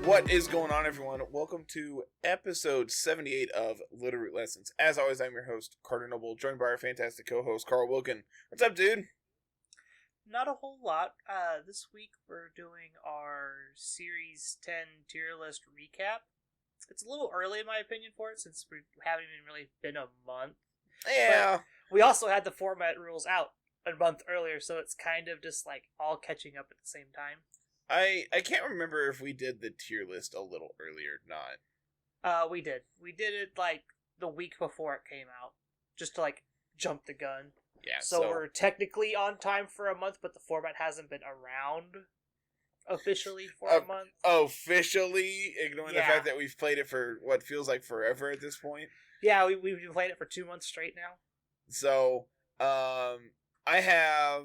What is going on, everyone? Welcome to episode 78 of Littleroot Lessons. As always, I'm your host, Carter Noble, joined by our fantastic co-host, Carl Wilkin. What's up, dude? Not a whole lot. This week we're doing our Series 10 tier list recap. It's a little early, in my opinion, for it, since we haven't even really been a month. Yeah. But we also had the format rules out a month earlier, so it's kind of just like all catching up at the same time. I can't remember if we did the tier list a little earlier or not. We did. We did it like the week before it came out, just to like jump the gun. Yeah. So we're technically on time for a month, but the format hasn't been around officially for a month. Officially, ignoring the fact that we've played it for what feels like forever at this point. Yeah, we've been playing it for 2 months straight now. So, I have...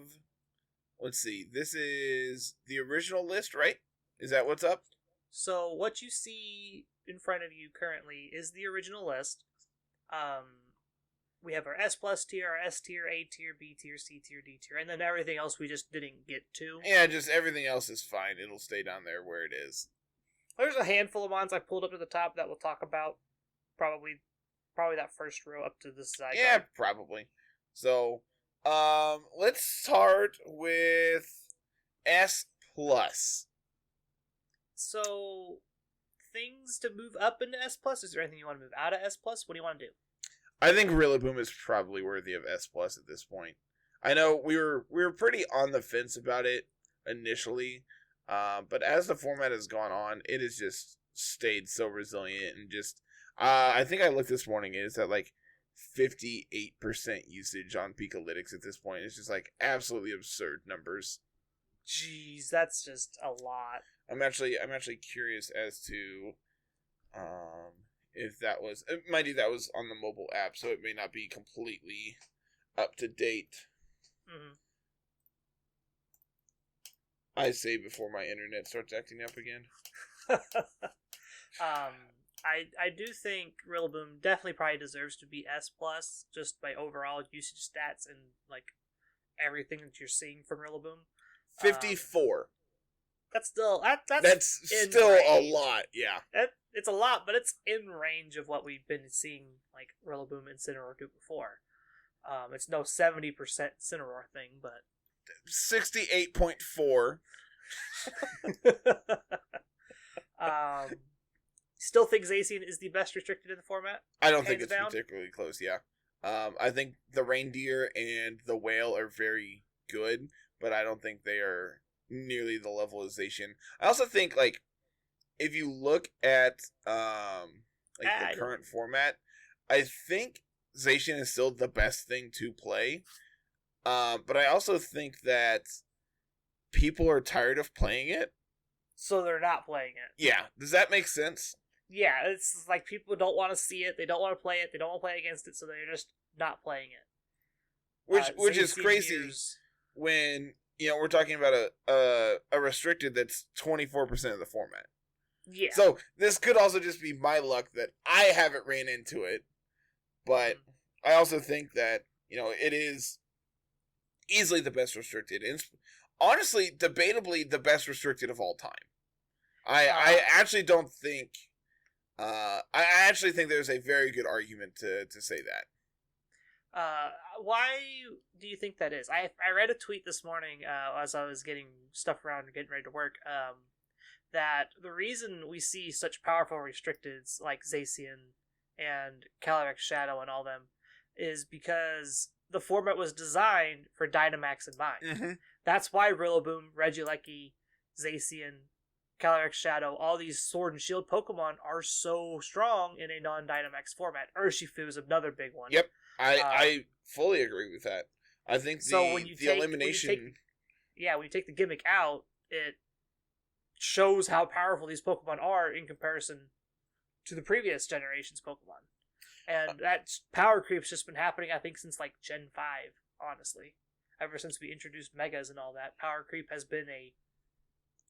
Let's see. This is the original list, right? Is that what's up? So what you see in front of you currently is the original list. We have our S plus tier, our S tier, A tier, B tier, C tier, D tier, and then everything else we just didn't get to. Yeah, just everything else is fine. It'll stay down there where it is. There's a handful of ones I pulled up to the top that we'll talk about. Probably that first row up to this side. Yeah, probably. So, let's start with S plus. So, things to move up into S plus. Is there anything you want to move out of S plus? What do you want to do? I think Rillaboom is probably worthy of S plus at this point. I know we were pretty on the fence about it initially, but as the format has gone on, it has just stayed so resilient and just. I think I looked this morning. It's at like 58% usage on Pikalytics at this point. It's just like absolutely absurd numbers. Jeez, that's just a lot. I'm actually curious as to if that was, mind you, that was on the mobile app, so it may not be completely up to date. Mm-hmm. I say before my internet starts acting up again. I do think Rillaboom definitely probably deserves to be S plus just by overall usage stats and like everything that you're seeing from Rillaboom. 54. That's still that's still range. A lot. Yeah, it's a lot, but it's in range of what we've been seeing like Rillaboom and Cineroar do before. It's no 70% Cineroar thing, but 68.4. Still think Zacian is the best restricted in the format? I don't think it's particularly close, yeah. I think the reindeer and the whale are very good, but I don't think they are nearly the level of Zacian. I also think, like, if you look at the current format, I think Zacian is still the best thing to play. But I also think that people are tired of playing it. So they're not playing it. Yeah. Does that make sense? Yeah, it's like people don't want to see it, they don't want to play it, they don't want to play against it, so they're just not playing it. Which is crazy when, you know, we're talking about a restricted that's 24% of the format. Yeah. So this could also just be my luck that I haven't ran into it, but I also think that, you know, it is easily the best restricted. And honestly, debatably the best restricted of all time. I actually don't think... I actually think there's a very good argument to say that. Why do you think that is? I read a tweet this morning as I was getting stuff around and getting ready to work, that the reason we see such powerful restricteds like Zacian and Calyrex Shadow and all them is because the format was designed for Dynamax in mind. Mm-hmm. That's why Rillaboom, Regieleki, Zacian, Calyrex Shadow, all these Sword and Shield Pokemon are so strong in a non-Dynamax format. Urshifu is another big one. Yep, I fully agree with that. I think elimination... when you take the gimmick out, it shows how powerful these Pokemon are in comparison to the previous generation's Pokemon. And that power creep's just been happening, I think, since like Gen 5, honestly. Ever since we introduced Megas and all that, power creep has been a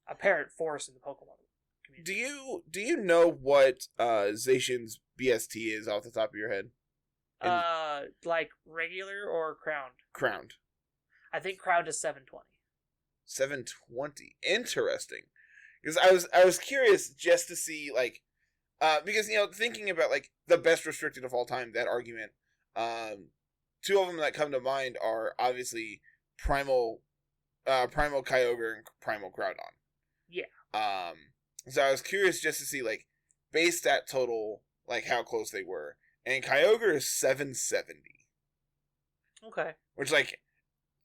apparent force in the Pokemon community. Do you know what Zacian's BST is off the top of your head? Like regular or crowned? Crowned. I think crowned is 720. 720. Interesting. because I was curious just to see like, because thinking about like the best restricted of all time, that argument, two of them that come to mind are obviously Primal Kyogre and Primal Groudon. Yeah. So I was curious just to see like base stat total, like how close they were, and Kyogre is 770. Okay. Which like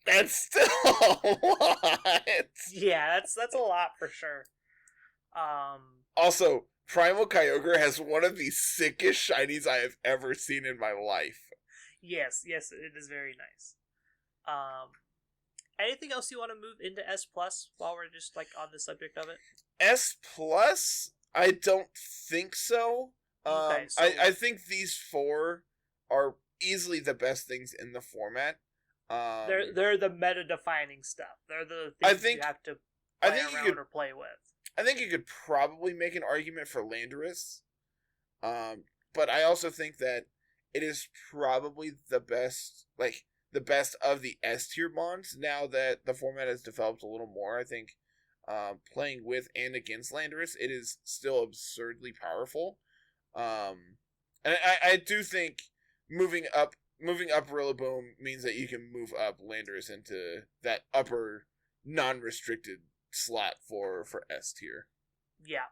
that's still a lot. Yeah, that's a lot for sure. Also, Primal Kyogre has one of the sickest shinies I have ever seen in my life. Yes, it is very nice. Anything else you want to move into S Plus while we're just like on the subject of it? S Plus? I don't think so. Okay, so I think these four are easily the best things in the format. They're the meta defining stuff. They're the things you have to play around or play with. I think you could probably make an argument for Landorus. But I also think that it is probably the best of the S tier mons now that the format has developed a little more. I think playing with and against Landorus, it is still absurdly powerful. And I do think moving up Rillaboom means that you can move up Landorus into that upper non-restricted slot for S tier. Yeah.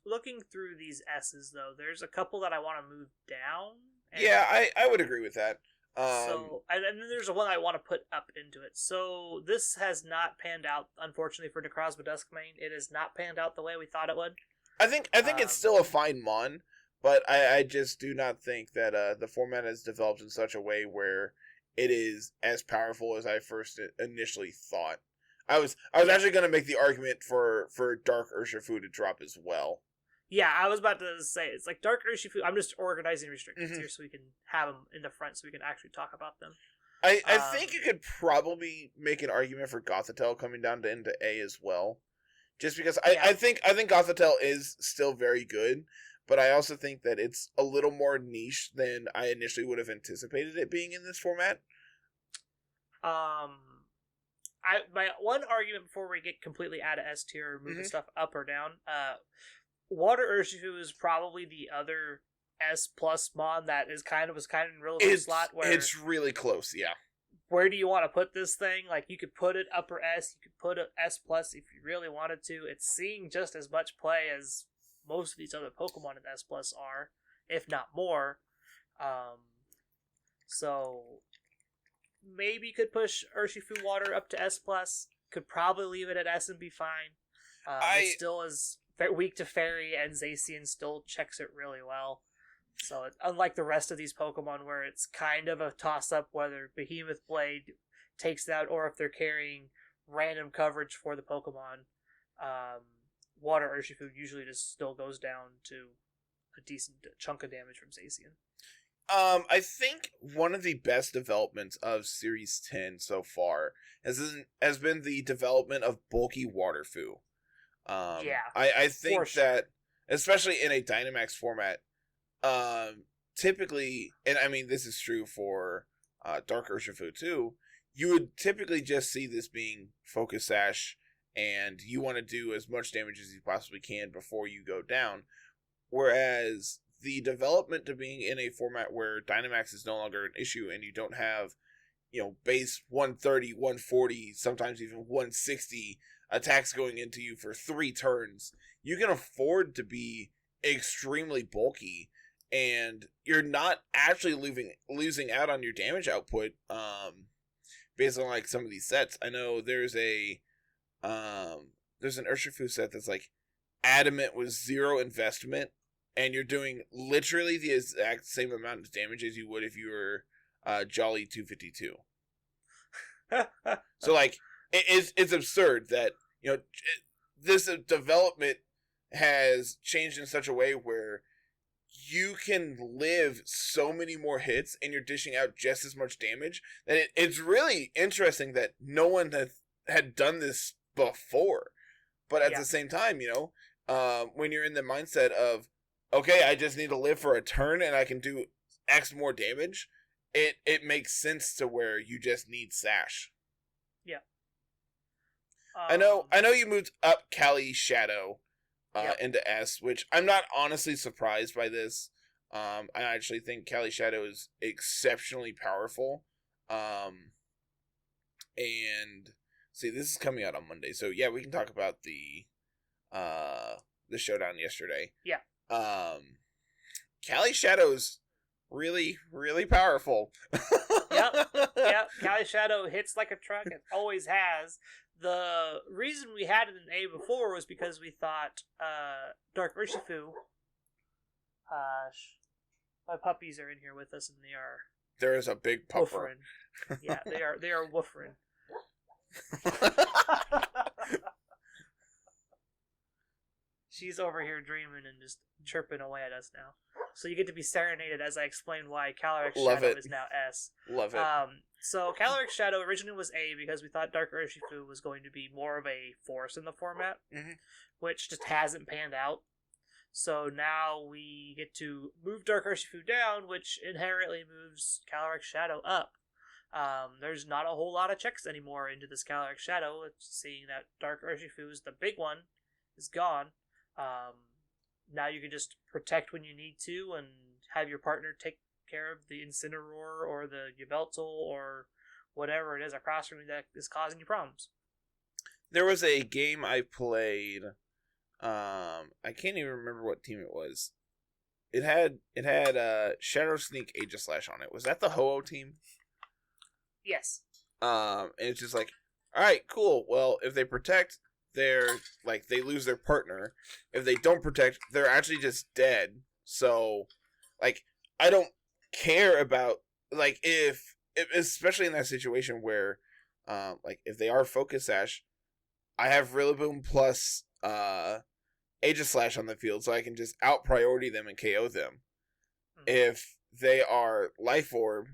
Looking through these S's though, there's a couple that I want to move down. Yeah, I would agree with that. And then there's one I want to put up into it. So this has not panned out, unfortunately, for Necrozma Duskmane. It has not panned out the way we thought it would. I think it's still a fine mon, but I just do not think that the format has developed in such a way where it is as powerful as I first initially thought. I was actually going to make the argument for Dark Urshifu to drop as well. Yeah, I was about to say, it's like Dark Urshifu. I'm just organizing restrictions here so we can have them in the front so we can actually talk about them. I think you could probably make an argument for Gothitelle coming down into A as well. Just because I think Gothitelle is still very good, but I also think that it's a little more niche than I initially would have anticipated it being in this format. My one argument before we get completely out of S tier or moving stuff up or down, Water Urshifu is probably the other S plus mon that was kind of in real slot where it's really close, yeah. Where do you want to put this thing? Like, you could put it upper S, you could put it S plus if you really wanted to. It's seeing just as much play as most of these other Pokemon in S plus are, if not more. So maybe you could push Urshifu Water up to S plus. Could probably leave it at S and be fine. It still is weak to Fairy, and Zacian still checks it really well. So unlike the rest of these Pokemon where it's kind of a toss-up whether Behemoth Blade takes it out or if they're carrying random coverage for the Pokemon, Water Urshifu usually just still goes down to a decent chunk of damage from Zacian. I think one of the best developments of Series 10 so far has been the development of bulky Waterfu. I think that, especially in a Dynamax format, typically, and I mean this is true for Dark Urshifu too, you would typically just see this being Focus Sash, and you want to do as much damage as you possibly can before you go down. Whereas the development to being in a format where Dynamax is no longer an issue, and you don't have, base 130, 140, sometimes even 160 attacks going into you for 3 turns, you can afford to be extremely bulky, and you're not actually losing out on your damage output based on like some of these sets. I know there's an Urshifu set that's like Adamant with 0 investment, and you're doing literally the exact same amount of damage as you would if you were Jolly 252. So like it's absurd that this development has changed in such a way where you can live so many more hits and you're dishing out just as much damage that it's really interesting that no one had done this before. But at the same time, when you're in the mindset of, okay, I just need to live for a turn and I can do X more damage, it makes sense to where you just need Sash. Yeah. I know you moved up Cali Shadow into S, which I'm not honestly surprised by this. I actually think Cali Shadow is exceptionally powerful. And see, this is coming out on Monday, so yeah, we can talk about the showdown yesterday. Yeah. Cali Shadow's really, really powerful. Yep. Cali Shadow hits like a truck. It always has. The reason we had it in A before was because we thought Dark Urshifu. My puppies are in here with us, and they are. There is a big pupper. Woofering. Yeah, they are woofering. She's over here dreaming and just chirping away at us now. So you get to be serenaded as I explain why Calyrex Shadow is now S. Love it. So Calyrex Shadow originally was A because we thought Dark Urshifu was going to be more of a force in the format, which just hasn't panned out. So now we get to move Dark Urshifu down, which inherently moves Calyrex Shadow up. There's not a whole lot of checks anymore into this Calyrex Shadow. It's seeing that Dark Urshifu is the big one, is gone. Now you can just protect when you need to and have your partner take care of the Incineroar or the Yveltal or whatever it is across from you that is causing you problems. There was a game I played. I can't even remember what team it was. It had Shadow Sneak Aegislash on it. Was that the Ho-Oh team? Yes. And it's just like, all right, cool. Well, if they protect, they're like they lose their partner. If they don't protect, they're actually just dead. So, like, I don't care about like if especially in that situation where, like if they are Focus Sash, I have Rillaboom plus Aegislash on the field, so I can just out priority them and KO them. If they are Life Orb,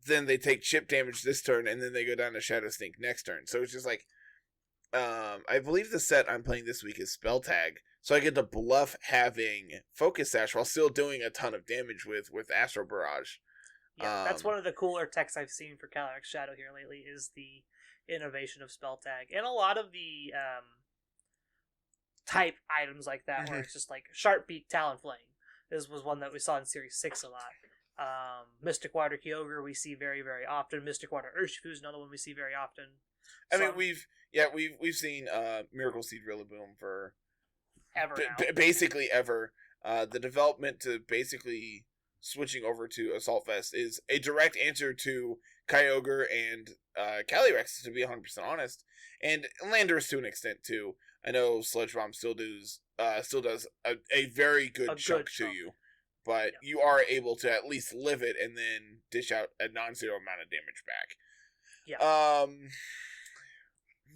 then they take chip damage this turn, and then they go down to Shadow Sneak next turn. So it's just like, I believe the set I'm playing this week is Spell Tag, so I get to bluff having Focus Sash while still doing a ton of damage with Astro Barrage. Yeah, that's one of the cooler techs I've seen for Calyrex Shadow here lately is the innovation of Spell Tag. And a lot of the type items like that, where it's just like Sharp Beak Talonflame. This was one that we saw in Series 6 a lot. Mystic Water Kyogre we see very, very often. Mystic Water Urshifu is another one we see very often. I mean, we've seen Miracle Seed Rillaboom for ever basically ever. The development to basically switching over to Assault Vest is a direct answer to Kyogre and Calyrex, to be 100% honest, and Landorus to an extent too. I know Sludge Bomb still does a very good chunk to you, but you are able to at least live it and then dish out a non-zero amount of damage back. Yeah.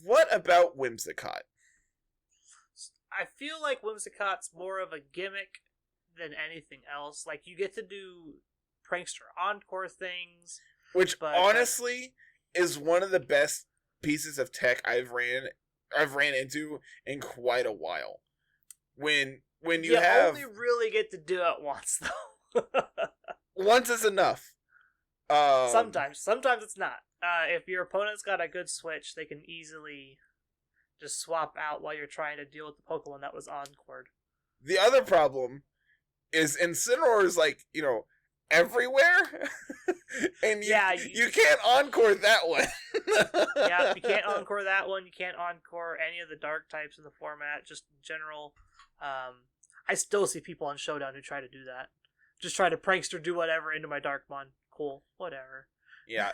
What about Whimsicott? I feel like Whimsicott's more of a gimmick than anything else. Like, you get to do prankster encore things, which honestly is one of the best pieces of tech I've ran into in quite a while. When you only really get to do it once though. Once is enough. Sometimes it's not. If your opponent's got a good switch, they can easily just swap out while you're trying to deal with the Pokemon that was encored. The other problem is Incineroar is like, everywhere. And you can't encore that one. Yeah, you can't encore that one. You can't encore any of the dark types in the format, just in general. I still see people on Showdown who try to do that. Just try to prankster do whatever into my Darkmon. Cool. Whatever. Yeah,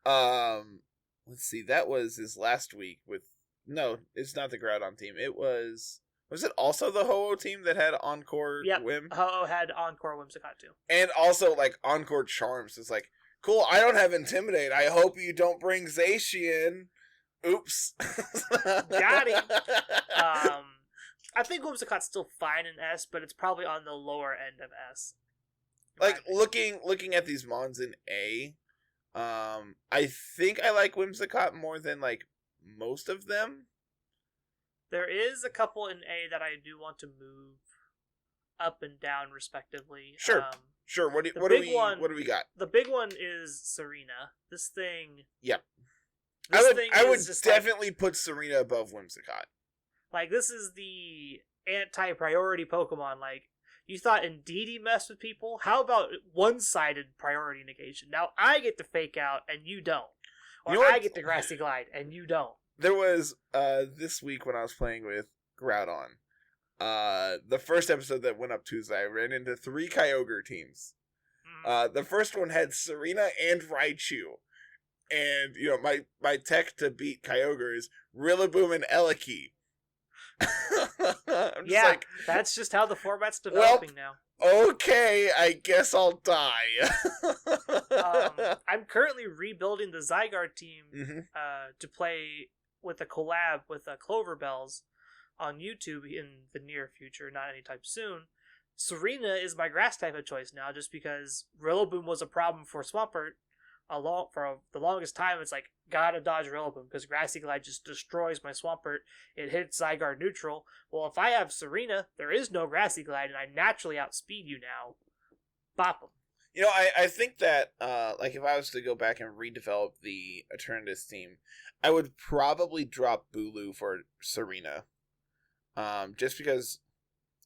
let's see, that was his last week with... No, it's not the Groudon team. It was... Was it also the Ho-Oh team that had Encore Whim? Ho-Oh had Encore Whimsicott too. And also, like, Encore Charms. It's like, cool, I don't have Intimidate. I hope you don't bring Zacian. Oops. Got him. I think Whimsicott's still fine in S, but it's probably on the lower end of S. Like, looking at these Mons in A, I think I like Whimsicott more than, like, most of them. There is a couple in A that I do want to move up and down, respectively. Sure. What do we got? The big one is Serena. This thing... Yep. I would definitely put Serena above Whimsicott. Like, this is the anti-priority Pokemon. Like, you thought Indeedee messed with people? How about one-sided priority negation? Now I get to Fake Out and you don't. Or I get to Grassy Glide and you don't. There was, this week when I was playing with Groudon, the first episode that went up Tuesday, I ran into 3 Kyogre teams. The first one had Serena and Raichu. And, you know, my tech to beat Kyogre is Rillaboom and Eliki. Like, that's just how the format's developing now. Okay, I guess I'll die. I'm currently rebuilding the Zygarde team to play with a collab with Clover Bells on YouTube in the near future, not anytime soon. Serena is my grass type of choice now, just because Rillaboom was a problem for Swampert. For the longest time, it's like, gotta dodge Rillaboom, because Grassy Glide just destroys my Swampert. It hits Zygarde neutral. Well, if I have Serena, there is no Grassy Glide, and I naturally outspeed you now. Bop 'em. You know, I think that, like, if I was to go back and redevelop the Eternatus team, I would probably drop Bulu for Serena. Just because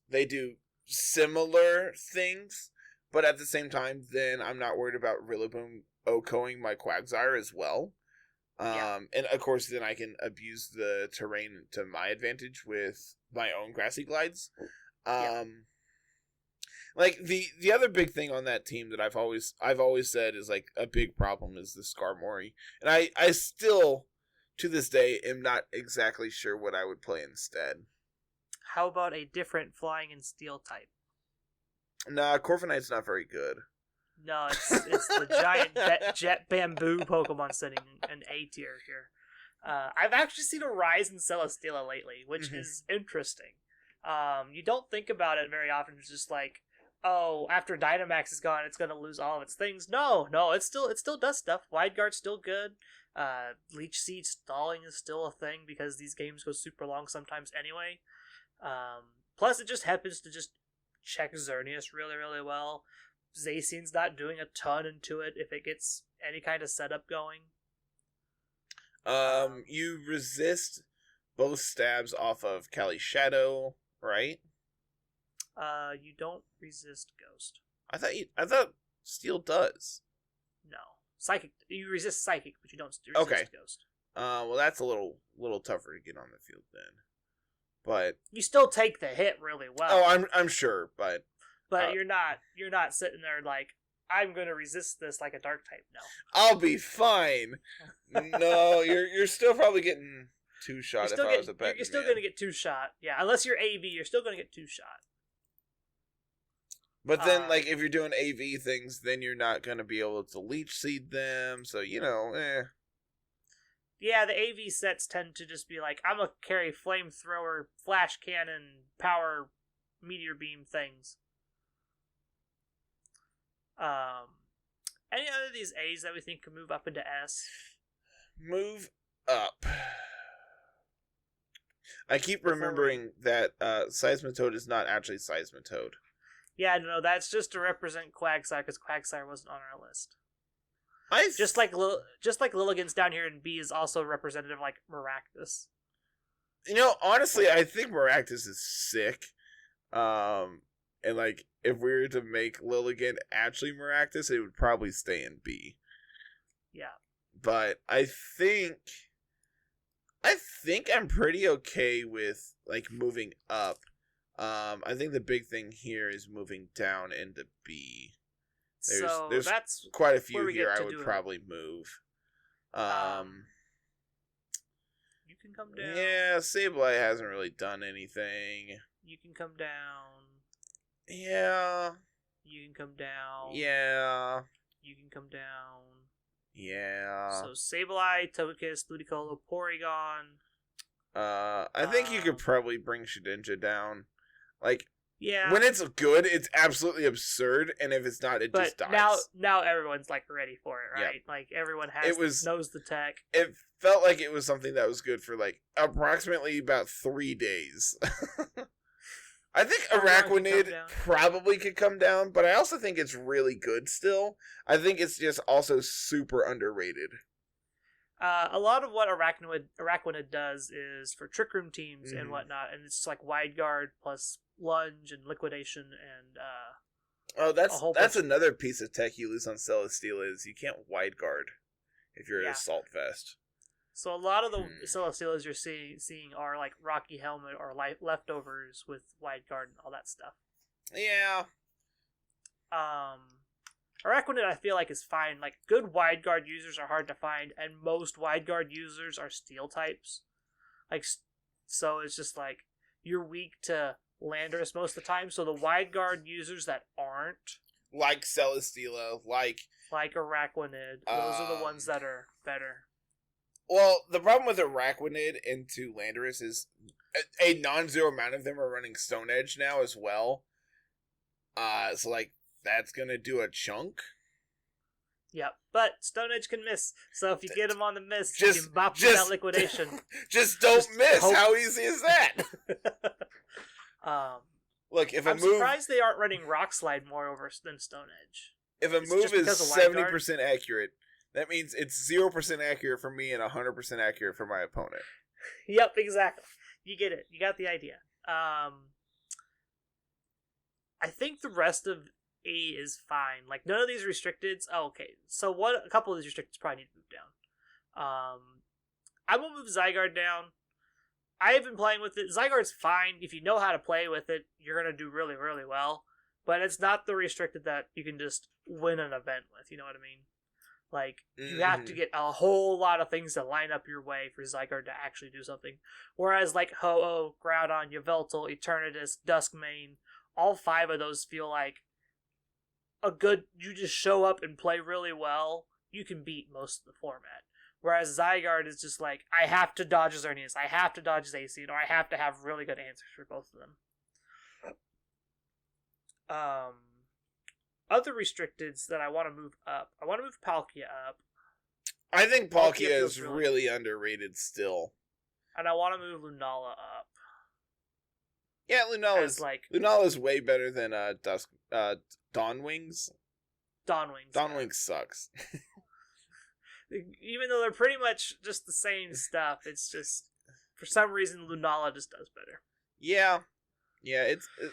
they do similar things, but at the same time, then I'm not worried about Rillaboom OHKOing my Quagsire as well. And of course, then I can abuse the terrain to my advantage with my own Grassy Glides. Like, the other big thing on that team that I've always said is, like, a big problem is the Skarmory. And I still, to this day, am not exactly sure what I would play instead. How about a different flying and steel type? Nah, Corviknight's not very good. No, it's the giant jet bamboo Pokemon sitting an A tier here. I've actually seen a rise in Celesteela lately, which is interesting. You don't think about it very often. It's just like, oh, after Dynamax is gone, it's going to lose all of its things. No, it still does stuff. Wide Guard's still good. Leech Seed stalling is still a thing because these games go super long sometimes anyway. Plus, it just happens to just check Xerneas really, really well. Zacian's not doing a ton into it if it gets any kind of setup going. You resist both stabs off of Cali Shadow, right? You don't resist Ghost. I thought Steel does. No. Psychic. You resist Psychic, but you don't resist Ghost. Well, that's a little tougher to get on the field then. But you still take the hit really well. Oh, I'm sure, but you're not sitting there like, I'm gonna resist this like a dark type. No, I'll be fine. No, you're still probably getting 2-shot. If I was a bet, you're still gonna get 2-shot. Yeah, unless you're AV, you're still gonna get 2-shot. But then, like, if you're doing AV things, then you're not gonna be able to leech seed them. So Yeah, the AV sets tend to just be like, I'm gonna carry flamethrower, flash cannon, power, meteor beam things. Any other of these A's that we think can move up into S? Move up. I keep remembering that Seismitoad is not actually Seismitoad. Yeah, no, that's just to represent Quagsire, because Quagsire wasn't on our list. Just like Lilligant's down here in B is also representative like Maractus. You know, honestly, I think Maractus is sick. And like, if we were to make Lilligant actually Maractus, it would probably stay in B. Yeah. But I think I'm pretty okay with like moving up. I think the big thing here is moving down into B. There's that's quite a few here I would probably move. You can come down. Yeah, Sableye hasn't really done anything. You can come down. Yeah. You can come down. Yeah. You can come down. Yeah. So Sableye, Togekiss, Ludicolo, Porygon. I think you could probably bring Shedinja down. Like, yeah. When it's good, it's absolutely absurd, and if it's not, it just dies. Now everyone's like ready for it, right? Yeah. Like everyone knows the tech. It felt like it was something that was good for like approximately about 3 days. I think Araquanid probably could come down, but I also think it's really good still. I think it's just also super underrated. A lot of what Araquanid does is for Trick Room teams and Mhm. whatnot, and it's like Wide Guard plus Lunge and Liquidation and Oh, a whole that's bunch. another piece of tech you lose on Celesteela is you can't wide guard if you're Yeah. Assault Vest. So a lot of the Celesteelas you're seeing are like Rocky Helmet or leftovers with Wide Guard and all that stuff. Yeah. Araquanid I feel like is fine. Like good Wide Guard users are hard to find, and most Wide Guard users are Steel types. Like, so it's just like you're weak to Landorus most of the time. So the Wide Guard users that aren't Like Celesteela, like Araquanid, those are the ones that are better. Well, the problem with Araquanid into Landorus is a non-zero amount of them are running Stone Edge now as well. So like that's gonna do a chunk. Yep, but Stone Edge can miss. So if you get him on the miss, you can bop him without Liquidation. Just don't miss. hope. How easy is that? Look, if I'm surprised they aren't running Rock Slide more over than Stone Edge. If a move is 70% accurate, that means it's 0% accurate for me and 100% accurate for my opponent. Yep, exactly. You get it. You got the idea. I think the rest of A is fine. Like none of these restricteds. Oh, okay. So a couple of these restricteds probably need to move down. I will move Zygarde down. I have been playing with it. Zygarde's fine. If you know how to play with it, you're going to do really, really well. But it's not the restricted that you can just win an event with. You know what I mean? Like, you have to get a whole lot of things to line up your way for Zygarde to actually do something. Whereas, like, Ho-Oh, Groudon, Yveltal, Eternatus, Duskmane, all 5 of those feel like you just show up and play really well, you can beat most of the format. Whereas Zygarde is just like, I have to dodge Xerneas, I have to dodge Zacian, or I have to have really good answers for both of them. Other restricteds that I want to move up. I want to move Palkia up. I think Palkia is really underrated still. And I want to move Lunala up. Yeah, Lunala's way better than Dawnwings. Dawnwings sucks. Even though they're pretty much just the same stuff, it's just for some reason Lunala just does better. Yeah,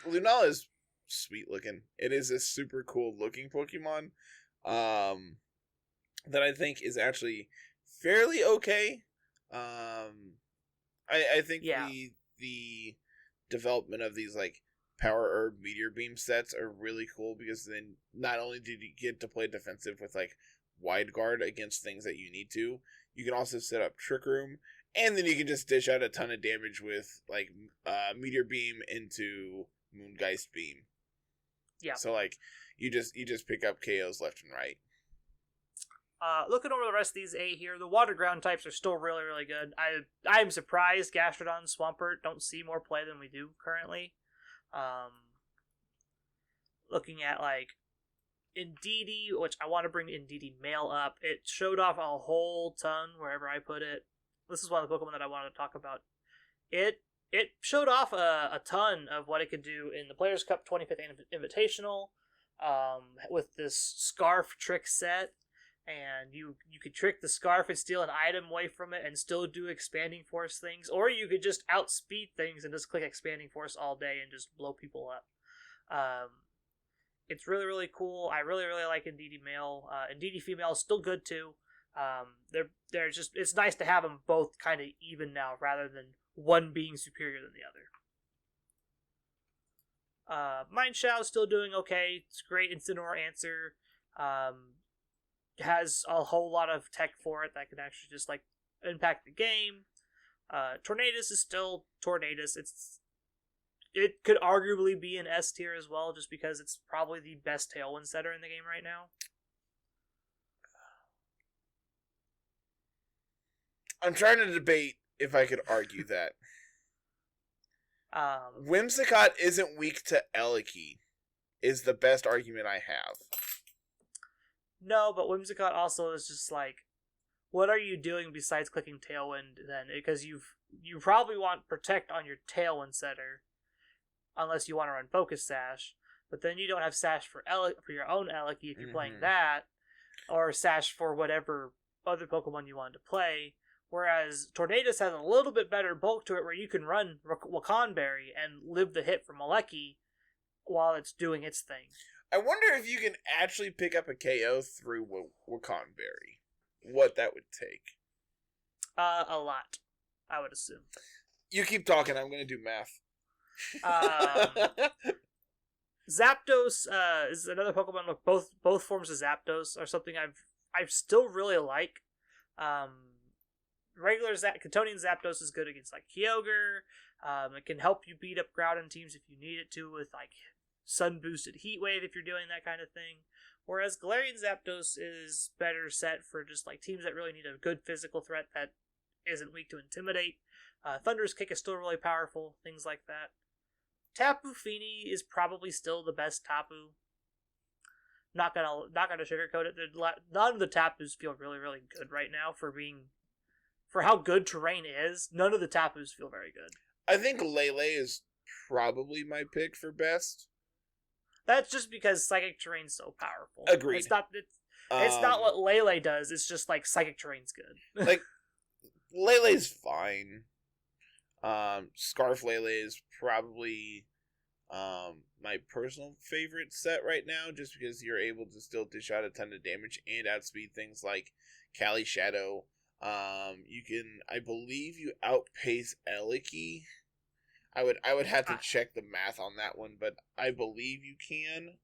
Lunala is sweet looking. It is a super cool looking Pokemon, that I think is actually fairly okay. I think the development of these like Power Herb Meteor Beam sets are really cool because then not only did you get to play defensive with like Wide Guard against things that you need to, you can also set up Trick Room, and then you can just dish out a ton of damage with like Meteor Beam into Moongeist Beam. Yeah. So like you just pick up KOs left and right. Looking over the rest of these A here, the water ground types are still really, really good. I'm surprised Gastrodon and Swampert don't see more play than we do currently. Looking at like Indeedee, which I want to bring Indeedee Male up. It showed off a whole ton wherever I put it. This is one of the Pokemon that I wanted to talk about. It showed off a ton of what it could do in the Players' Cup 25th Invitational, with this Scarf trick set. And you could trick the Scarf and steal an item away from it and still do Expanding Force things. Or you could just outspeed things and just click Expanding Force all day and just blow people up. It's really, really cool. I really, really like Indeedee Male. Indeedee Female is still good too. They're just, it's nice to have them both kind of even now rather than one being superior than the other. Mineshao's still doing okay. It's great Incineroar answer. Has a whole lot of tech for it that can actually just like impact the game. Tornadus is still Tornadus. It could arguably be an S tier as well, just because it's probably the best Tailwind setter in the game right now. I'm trying to debate if I could argue that. Whimsicott isn't weak to Eliki, is the best argument I have. No, but Whimsicott also is just like, what are you doing besides clicking Tailwind then? Because you probably want Protect on your Tailwind setter, unless you want to run Focus Sash. But then you don't have Sash for your own Eliki if you're playing that, or Sash for whatever other Pokemon you wanted to play. Whereas Tornadus has a little bit better bulk to it, where you can run Wakanberry and live the hit from Malecki while it's doing its thing. I wonder if you can actually pick up a KO through Wakanberry. What that would take. A lot, I would assume. You keep talking, I'm going to do math. Zapdos is another Pokemon. Look, both forms of Zapdos are something I still really like. Regular Katonian Zapdos is good against like Kyogre. It can help you beat up Groudon teams if you need it to with like Sun boosted Heat Wave if you're doing that kind of thing. Whereas Galarian Zapdos is better set for just like teams that really need a good physical threat that isn't weak to Intimidate. Thunder's Kick is still really powerful. Things like that. Tapu Fini is probably still the best Tapu. Not gonna sugarcoat it. None of the Tapus feel really, really good right now for how good terrain is. None of the Tapus feel very good. I think Lele is probably my pick for best. That's just because Psychic Terrain's so powerful. Agreed. It's not what Lele does. It's just like Psychic Terrain's good. Like Lele's fine. Scarf Lele is probably my personal favorite set right now, just because you're able to still dish out a ton of damage and outspeed things like Cali Shadow. You can, I believe, you outpace Eliki. I would have to check the math on that one, but I believe you can.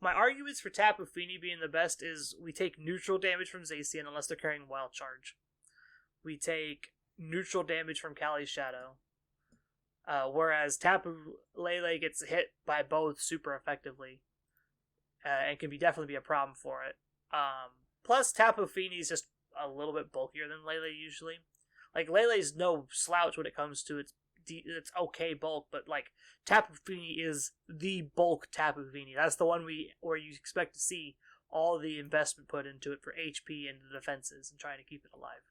My arguments for Tapu Fini being the best is we take neutral damage from Zacian unless they're carrying Wild Charge. We take neutral damage from Cali Shadow. Whereas Tapu Lele gets hit by both super effectively. And can definitely be a problem for it. Plus, Tapu Fini is just a little bit bulkier than Lele usually. Like, Lele's no slouch when it comes to its okay bulk, but like Tapu Fini is the bulk Tapu Fini. That's the one where you expect to see all the investment put into it for HP and the defenses and trying to keep it alive.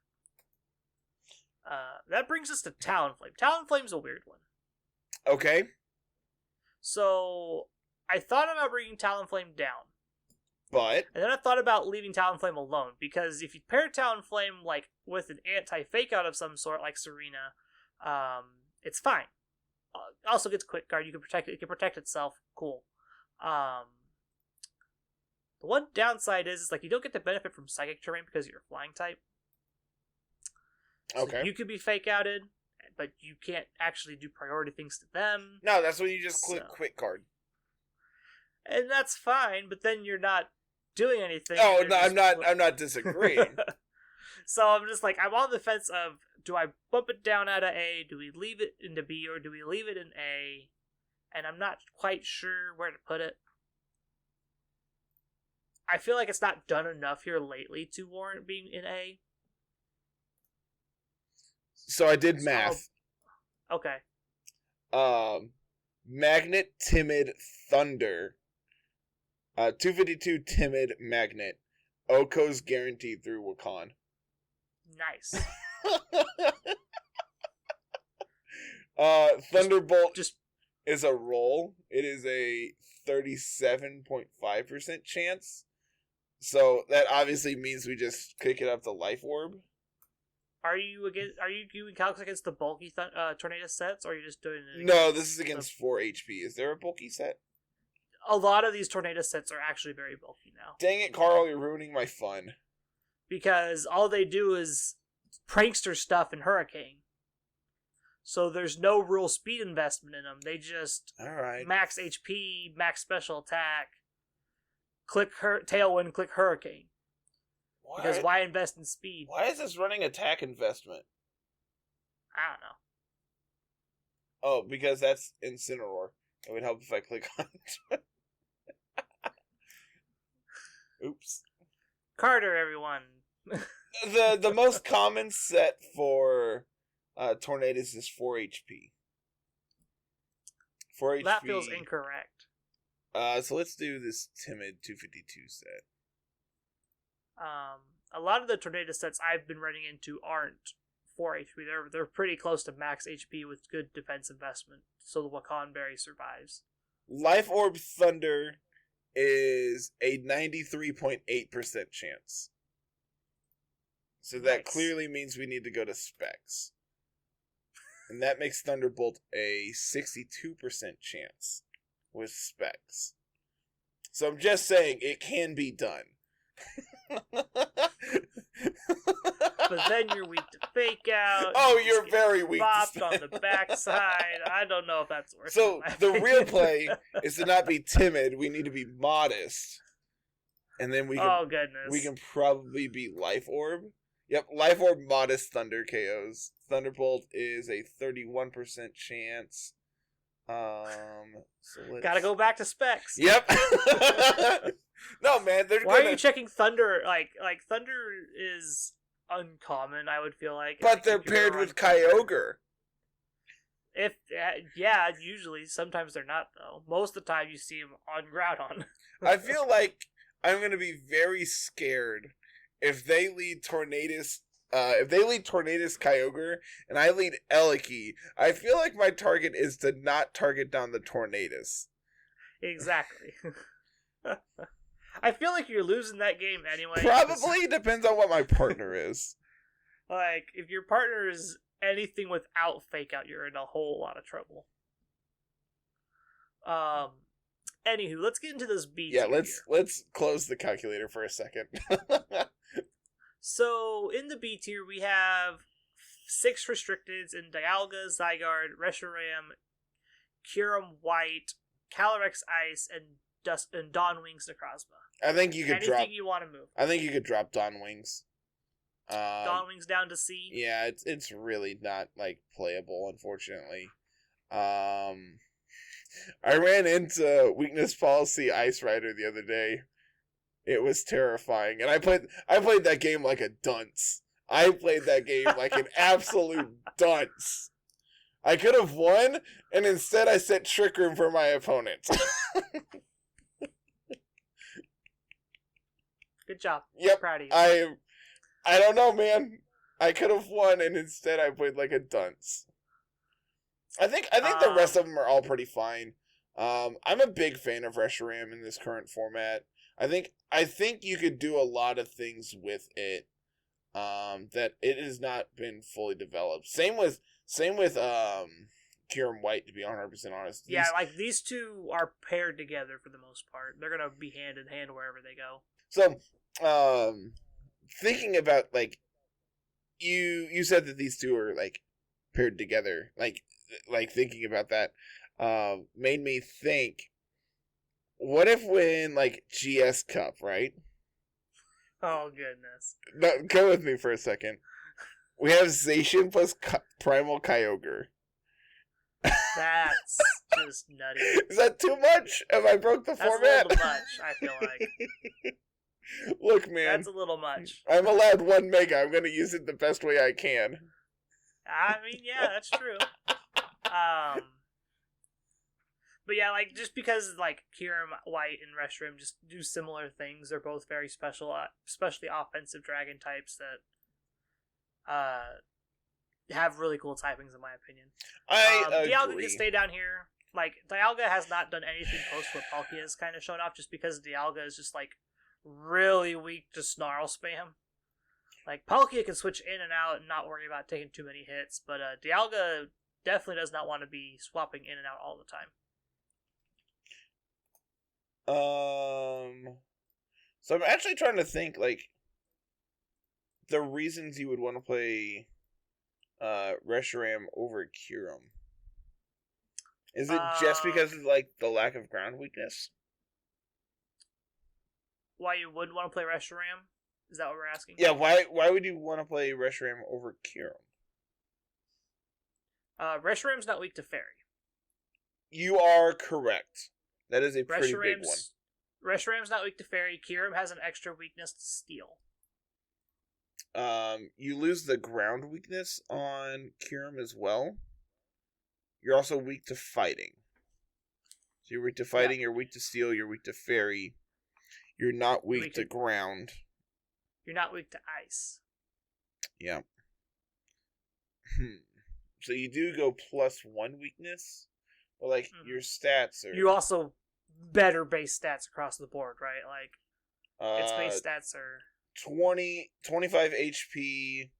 That brings us to Talonflame. Talonflame's a weird one. Okay. So I thought about bringing Talonflame down. But and then I thought about leaving Talonflame alone, because if you pair Talonflame like with an anti-fake out of some sort like Serena, it's fine. Also gets quick guard. You can protect it. It can protect itself. Cool. The one downside is like you don't get the benefit from Psychic Terrain because you're a flying type. So okay. You could be fake outed, but you can't actually do priority things to them. No, that's when you just click quick card. And that's fine, but then you're not doing anything. Oh no, I'm not disagreeing. So I'm just like, I'm on the fence of, do I bump it down out of A, do we leave it into B, or do we leave it in A? And I'm not quite sure where to put it. I feel like it's not done enough here lately to warrant being in A. So I did math. Okay. Magnet, Timid, Thunder. 252 Timid, Magnet. Oko's guaranteed through Wakan. Nice. Thunderbolt just is a roll. It is a 37.5% chance. So that obviously means we just kick it up to Life Orb. Are you doing calcs against the bulky tornado sets, or are you just doing it? No, this is against 4 HP. Is there a bulky set? A lot of these tornado sets are actually very bulky now. Dang it, Carl, you're ruining my fun. Because all they do is prankster stuff and Hurricane. So there's no real speed investment in them. They just max HP, max special attack, click Tailwind, click Hurricane. Because why invest in speed? Why is this running attack investment? I don't know. Oh, because that's Incineroar. It would help if I click on it. Oops. Carter, everyone. The most common set for Tornadus is 4 HP. 4 HP. That feels incorrect. So let's do this Timid 252 set. A lot of the tornado sets I've been running into aren't 4 HP. They're pretty close to max HP with good defense investment, so the Wakanberry survives. Life Orb Thunder is a 93.8% chance. So that Nice. clearly means we need to go to specs. And that makes Thunderbolt a 62% chance with specs. So I'm just saying, it can be done. But then you're weak to Fake Out. Oh, you you're just very get weak bopped to on the backside. I don't know if that's worth it. So in my the real opinion. play is to not be timid. We need to be modest. And then we Oh, goodness. can probably beat Life Orb. Yep, Life Orb, modest Thunder KOs. Thunderbolt is a 31% chance. So let's... Gotta go back to specs. Yep. No, man, they're Why are you checking Thunder? Like Thunder is uncommon, I would feel like. But they're paired with Kyogre. If yeah, usually. Sometimes they're not, though. Most of the time you see them on Groudon. I feel like I'm going to be very scared if they lead Tornadus Kyogre and I lead Eliki. I feel like my target is to not target down the Tornadus. Exactly. I feel like you're losing that game anyway. Probably depends on what my partner is. Like, if your partner is anything without Fake Out, you're in a whole lot of trouble. Anywho, let's get into this B tier. Yeah, let's close the calculator for a second. So, in the B tier, we have 6 restricteds in Dialga, Zygarde, Reshiram, Kyurem White, Calyrex Ice, and Dawn Wings Necrozma. I think you could Anything you want to move. I think you could drop Dawn Wings. Dawn Wings down to C? Yeah, it's really not, like, playable, unfortunately. I ran into Weakness Policy Ice Rider the other day. It was terrifying. And I played that game like a dunce. I played that game like an absolute dunce. I could have won, and instead I set Trick Room for my opponent. Good job. Yep. Proud of you. I don't know, man. I could have won, and instead I played like a dunce. I think the rest of them are all pretty fine. I'm a big fan of Reshiram in this current format. I think you could do a lot of things with it that it has not been fully developed. Same with Kyurem White, to be 100% honest. Yeah, like these two are paired together for the most part. They're gonna be hand in hand wherever they go. So, thinking about, like, you said that these two are, like, paired together. Like thinking about that made me think, what if when, like, GS Cup, right? Oh, goodness. No, go with me for a second. We have Zacian plus Primal Kyogre. That's just nutty. Is that too much? Have I broke the format? That's a little much, I feel like. Look, man. That's a little much. I'm allowed 1 mega. I'm going to use it the best way I can. I mean, yeah, that's true. But yeah, like, just because, like, Kyurem White and Reshiram just do similar things, they're both very special, especially offensive dragon types that have really cool typings, in my opinion. I agree. Dialga can stay down here. Like, Dialga has not done anything close to what Palkia has kind of shown off, just because Dialga is just, like, really weak to Snarl spam. Like, Palkia can switch in and out and not worry about taking too many hits, but Dialga definitely does not want to be swapping in and out all the time. So I'm actually trying to think, like, the reasons you would want to play Reshiram over Kyurem. Is it just because of, like, the lack of ground weakness? Why you wouldn't want to play Reshiram? Is that what we're asking? Yeah, why would you want to play Reshiram over Kyurem? Reshiram's not weak to Fairy. You are correct. That is a pretty big one. Reshiram's not weak to Fairy. Kyurem has an extra weakness to Steel. You lose the ground weakness on Kyurem as well. You're also weak to fighting. So you're weak to fighting, You're weak to Steel, you're weak to Fairy. You're not weak to ground. You're not weak to Ice. Yeah. So you do go +1 weakness? Or, like, your stats are... You also better base stats across the board, right? Like, its base stats are... 25 HP.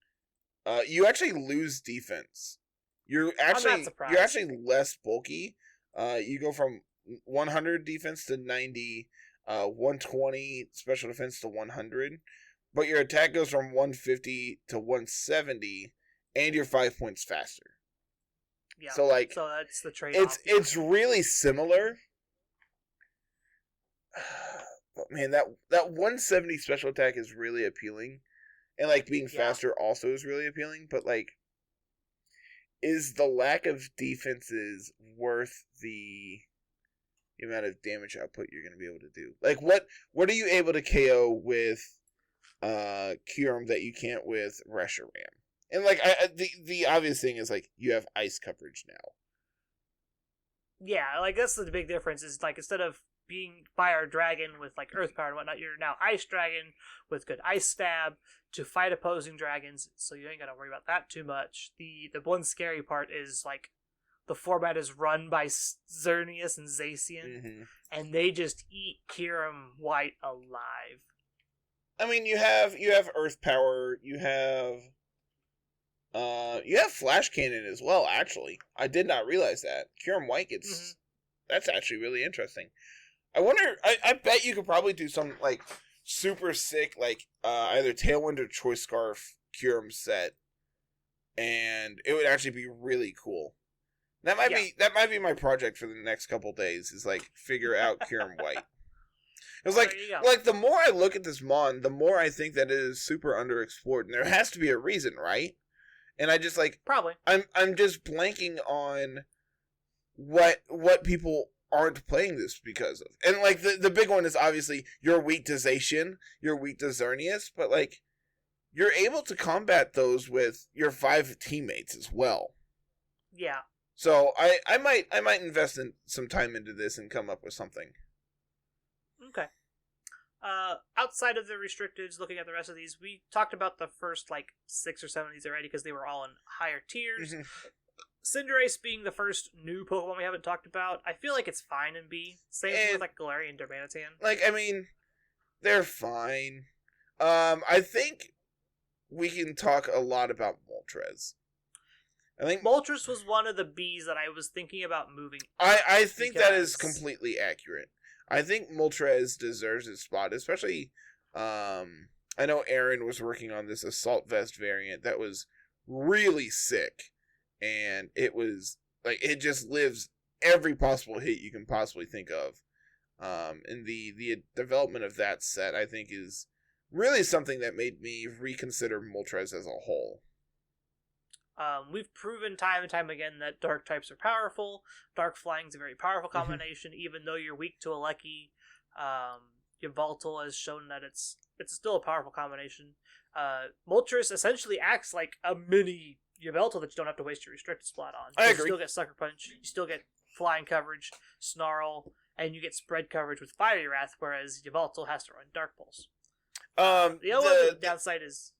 You actually lose defense. You're I'm not surprised. actually less bulky. You go from 100 defense to 90, 120 special defense to 100, but your attack goes from 150 to 170, and you're 5 points faster. Yeah. So like, so that's the trade-off. It's really similar. But man, that 170 special attack is really appealing, and like being faster also is really appealing. But like, is the lack of defenses worth the amount of damage output you're going to be able to do? Like, what are you able to KO with Kyurem that you can't with Reshiram? And like, the obvious thing is like you have ice coverage now. Yeah, like that's the big difference. Is like instead of being fire dragon with like earth power and whatnot, you're now ice dragon with good ice stab to fight opposing dragons, so you ain't gotta worry about that too much. The one scary part is like the format is run by Xerneas and Zacian, and they just eat Kyurem White alive. I mean, you have earth power, you have flash cannon as well. Actually, I did not realize that Kyurem White gets that's actually really interesting. I wonder. I bet you could probably do some like super sick, like either Tailwind or Choice Scarf Kyurem set, and it would actually be really cool. That might be my project for the next couple days. Is like figure out Kyurem White. It's like the more I look at this mon, the more I think that it is super underexplored, and there has to be a reason, right? And I just like probably I'm just blanking on what people aren't playing this because of. And like the big one is obviously you're weak to Zacian, you're weak to Xerneas, but like you're able to combat those with your 5 teammates as well. Yeah. So I might invest in some time into this and come up with something. Okay. Outside of the restricteds, looking at the rest of these, we talked about the first like 6 or 7 of these already because they were all in higher tiers. Cinderace being the first new Pokemon we haven't talked about, I feel like it's fine in B. Same thing with like Galarian Darmanitan. Like, I mean, they're fine. I think we can talk a lot about Moltres. I think Moltres was one of the Bs that I was thinking about moving. I think that is completely accurate. I think Moltres deserves its spot, especially, I know Aaron was working on this Assault Vest variant that was really sick. And it was like it just lives every possible hit you can possibly think of, and the development of that set I think is really something that made me reconsider Moltres as a whole. We've proven time and time again that dark types are powerful. Dark Flying is a very powerful combination, even though you're weak to Alecki. Yveltal has shown that it's still a powerful combination. Moltres essentially acts like a mini Yveltal that you don't have to waste your restricted slot on. I agree. You still get Sucker Punch, you still get Flying coverage, Snarl, and you get spread coverage with Fiery Wrath, whereas Yveltal has to run Dark Pulse. The other downside is...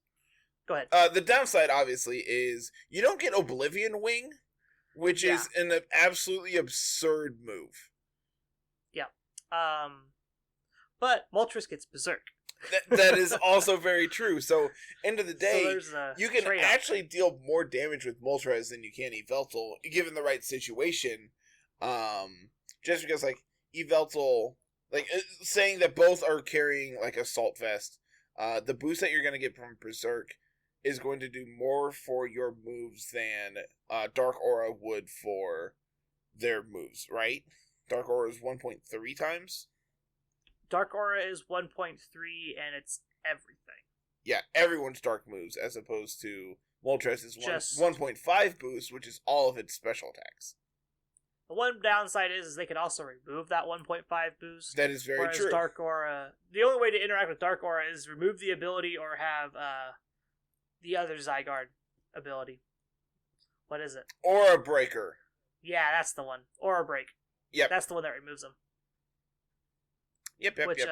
Go ahead. The downside, obviously, is you don't get Oblivion Wing, which is an absolutely absurd move. Yeah. But Moltres gets Berserk. That is also very true. So, end of the day, so you can actually deal more damage with Moltres than you can Yveltal, given the right situation. Just because, like, Yveltal, like, saying that both are carrying, like, Assault Vest, the boost that you're going to get from Berserk is going to do more for your moves than Dark Aura would for their moves, right? Dark Aura is 1.3 times? Dark Aura is 1.3, and it's everything. Yeah, everyone's dark moves, as opposed to Moltres is 1.5 boost, which is all of its special attacks. The one downside is they can also remove that 1.5 boost. That is very true. Dark Aura, the only way to interact with Dark Aura is remove the ability or have the other Zygarde ability. What is it? Aura Breaker. Yeah, that's the one. Aura Break. Yep. That's the one that removes them. Yep. Which, if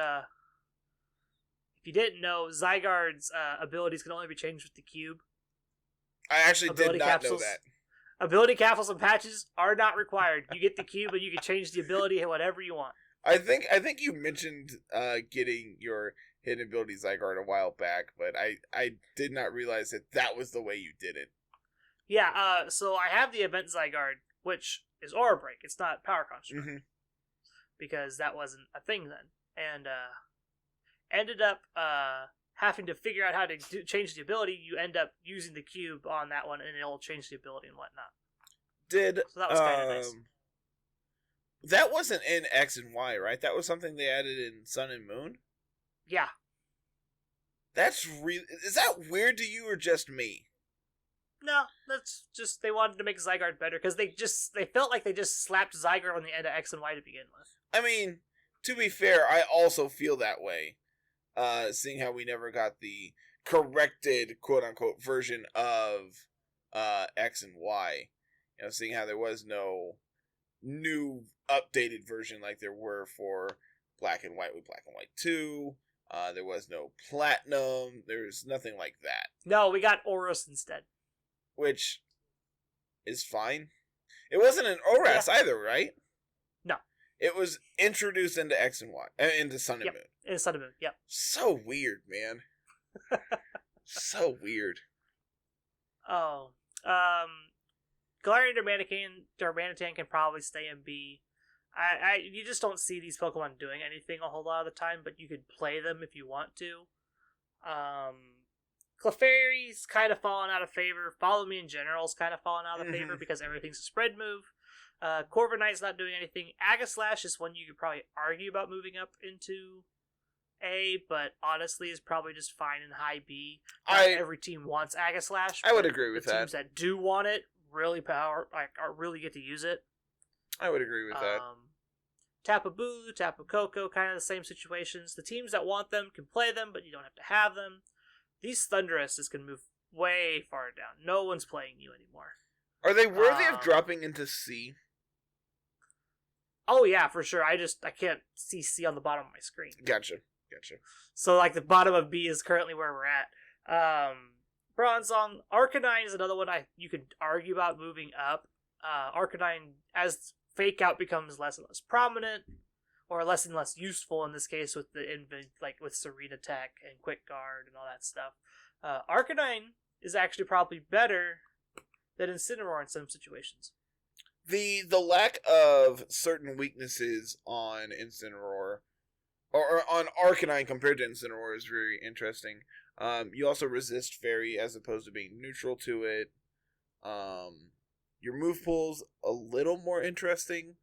you didn't know, Zygarde's abilities can only be changed with the cube. I actually did not know that. Ability capsules and patches are not required. You get the cube and you can change the ability whatever you want. I think you mentioned getting your hidden ability Zygarde a while back, but I did not realize that was the way you did it. Yeah, so I have the event Zygarde, which is Aura Break. It's not Power Construct. Mm-hmm. Because that wasn't a thing then. And ended up having to figure out how to change the ability. You end up using the cube on that one, and it'll change the ability and whatnot. So that was kind of nice. That wasn't in X and Y, right? That was something they added in Sun and Moon? Yeah. That's really... Is that weird to you or just me? No, that's just... They wanted to make Zygarde better, because they felt like they just slapped Zygarde on the end of X and Y to begin with. I mean, to be fair, I also feel that way. Seeing how we never got the corrected, quote-unquote, version of X and Y. You know, seeing how there was no new updated version like there were for Black and White with Black and White 2. There was no Platinum. There was nothing like that. No, we got Oros instead. Which is fine. It wasn't an ORAS either, right? No. It was introduced into X and Y. Into Sun and Moon. Into Sun and Moon, yep. So weird, man. So weird. Oh. Galarian Darmanitan can probably stay in B. You just don't see these Pokemon doing anything a whole lot of the time, but you could play them if you want to. Clefairy's kind of fallen out of favor. Follow Me in general's kind of fallen out of favor because everything's a spread move. Corviknight's not doing anything. Aegislash is one you could probably argue about moving up into A, but honestly is probably just fine in high B. Not every team wants Aegislash. I would agree with the that. Teams that do want it really really get to use it. I would agree with that. Tapu Bulu, Tapu Koko, kind of the same situations. The teams that want them can play them, but you don't have to have them. These Thunderuses can move way far down. No one's playing you anymore. Are they worthy of dropping into C? Oh yeah, for sure. I can't see C on the bottom of my screen. Gotcha. So like the bottom of B is currently where we're at. Bronzong, Arcanine is another one you could argue about moving up. Arcanine, as Fake Out becomes less and less prominent, or less and less useful in this case with with Serene Attack and Quick Guard and all that stuff. Arcanine is actually probably better than Incineroar in some situations. The lack of certain weaknesses on Incineroar, or on Arcanine compared to Incineroar, is very interesting. You also resist Fairy as opposed to being neutral to it. Your move pool's a little more interesting,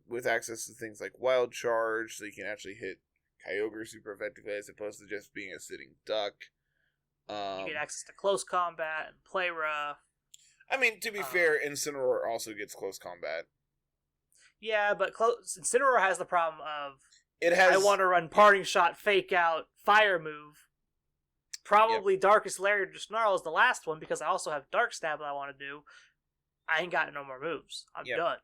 with access to things like Wild Charge, so you can actually hit Kyogre super effectively as opposed to just being a sitting duck. You get access to close combat and play rough. I mean, to be fair, Incineroar also gets close combat. Yeah, but Incineroar has the problem of I want to run Parting Shot, Fake Out, Fire Move. Probably Darkest Lariat or Snarl is the last one because I also have Dark Stab that I want to do. I ain't got no more moves. I'm done.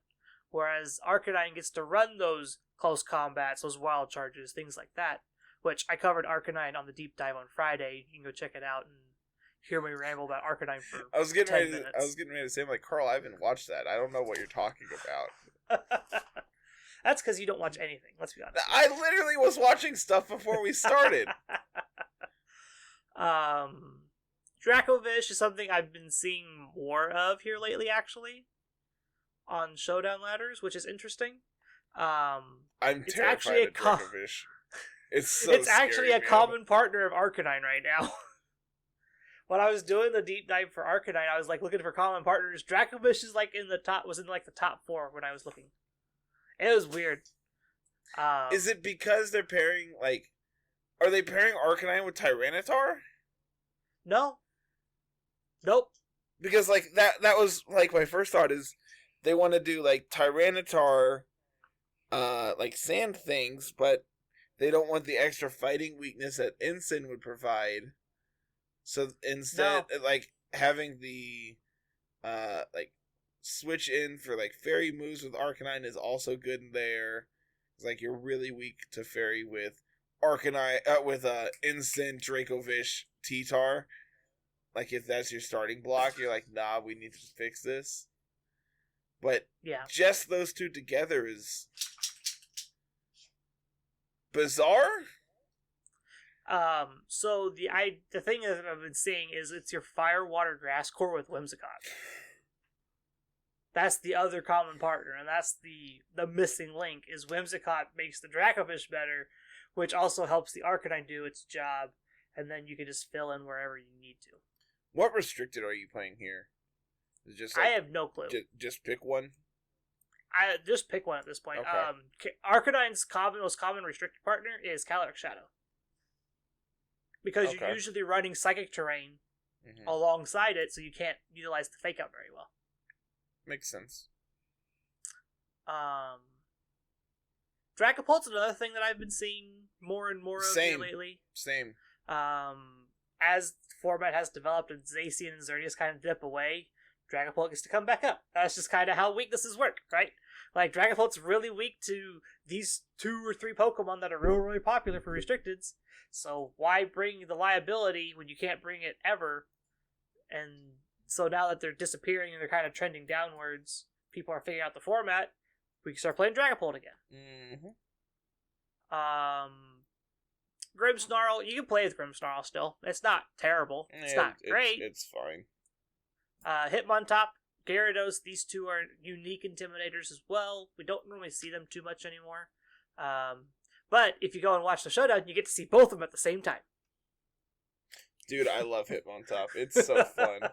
Whereas Arcanine gets to run those close combats, those wild charges, things like that. Which I covered Arcanine on the deep dive on Friday. You can go check it out and hear me ramble about Arcanine for 10 minutes. I was getting ready to say, I'm like, Carl, I haven't watched that. I don't know what you're talking about. That's because you don't watch anything, let's be honest. I literally was watching stuff before we started. Dracovish is something I've been seeing more of here lately, actually, on Showdown ladders, which is interesting. I'm terrified of Dracovish. It's actually a common partner of Arcanine right now. When I was doing the deep dive for Arcanine, I was like looking for common partners. Dracovish is was in the top 4 when I was looking. It was weird. Is it because they're pairing are they pairing Arcanine with Tyranitar? No. Nope. Because that was my first thought is they want to do Tyranitar sand things, but they don't want the extra fighting weakness that Incin would provide. So instead having the switch in for Fairy moves with Arcanine is also good in there. It's you're really weak to Fairy with Arcanine with Incin, Dracovish, T-Tar. If that's your starting block, you're nah, we need to fix this. But just those two together is Bizarre? So the thing that I've been seeing is it's your fire, water, grass core with Whimsicott. That's the other common partner, and that's the missing link. Is Whimsicott makes the Dracovish better, which also helps the Arcanine do its job, and then you can just fill in wherever you need to. What restricted are you playing here? Is it just I have no clue. Just pick one. I just pick one at this point. Okay. Arcanine's most common restricted partner is Calyrex Shadow. Because you're usually running Psychic Terrain alongside it, so you can't utilize the Fake Out very well. Makes sense. Dragapult's another thing that I've been seeing more and more of here lately. Same. As the format has developed and Zacian and Xerneas kind of dip away, Dragapult gets to come back up. That's just kind of how weaknesses work, right? Like, Dragapult's really weak to these 2 or 3 Pokemon that are really popular for restricteds. So why bring the liability when you can't bring it ever? And so now that they're disappearing and they're kind of trending downwards, people are figuring out the format, we can start playing Dragapult again. Grimmsnarl, you can play with Grimmsnarl still. It's not terrible. It's not great. It's fine. Hitmontop, Gyarados, these 2 are unique Intimidators as well. We don't normally see them too much anymore. But if you go and watch the showdown, you get to see both of them at the same time. Dude, I love Hitmontop. It's so fun.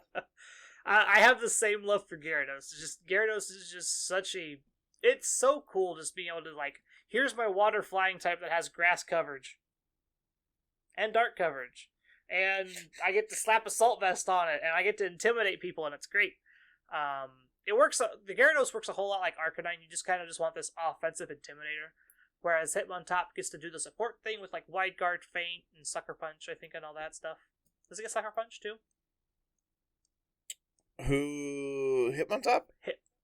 I have the same love for Gyarados. Gyarados is just such a... It's so cool just being able to, like, here's my water flying type that has grass coverage. And dark coverage. And I get to slap Assault Vest on it, and I get to intimidate people, and it's great. It works... The Gyarados works a whole lot like Arcanine. You just kind of want this offensive Intimidator. Whereas Hitmontop gets to do the support thing with, like, Wide Guard, Feint, and Sucker Punch, I think, and all that stuff. Does it get Sucker Punch, too? Who... Hitmontop?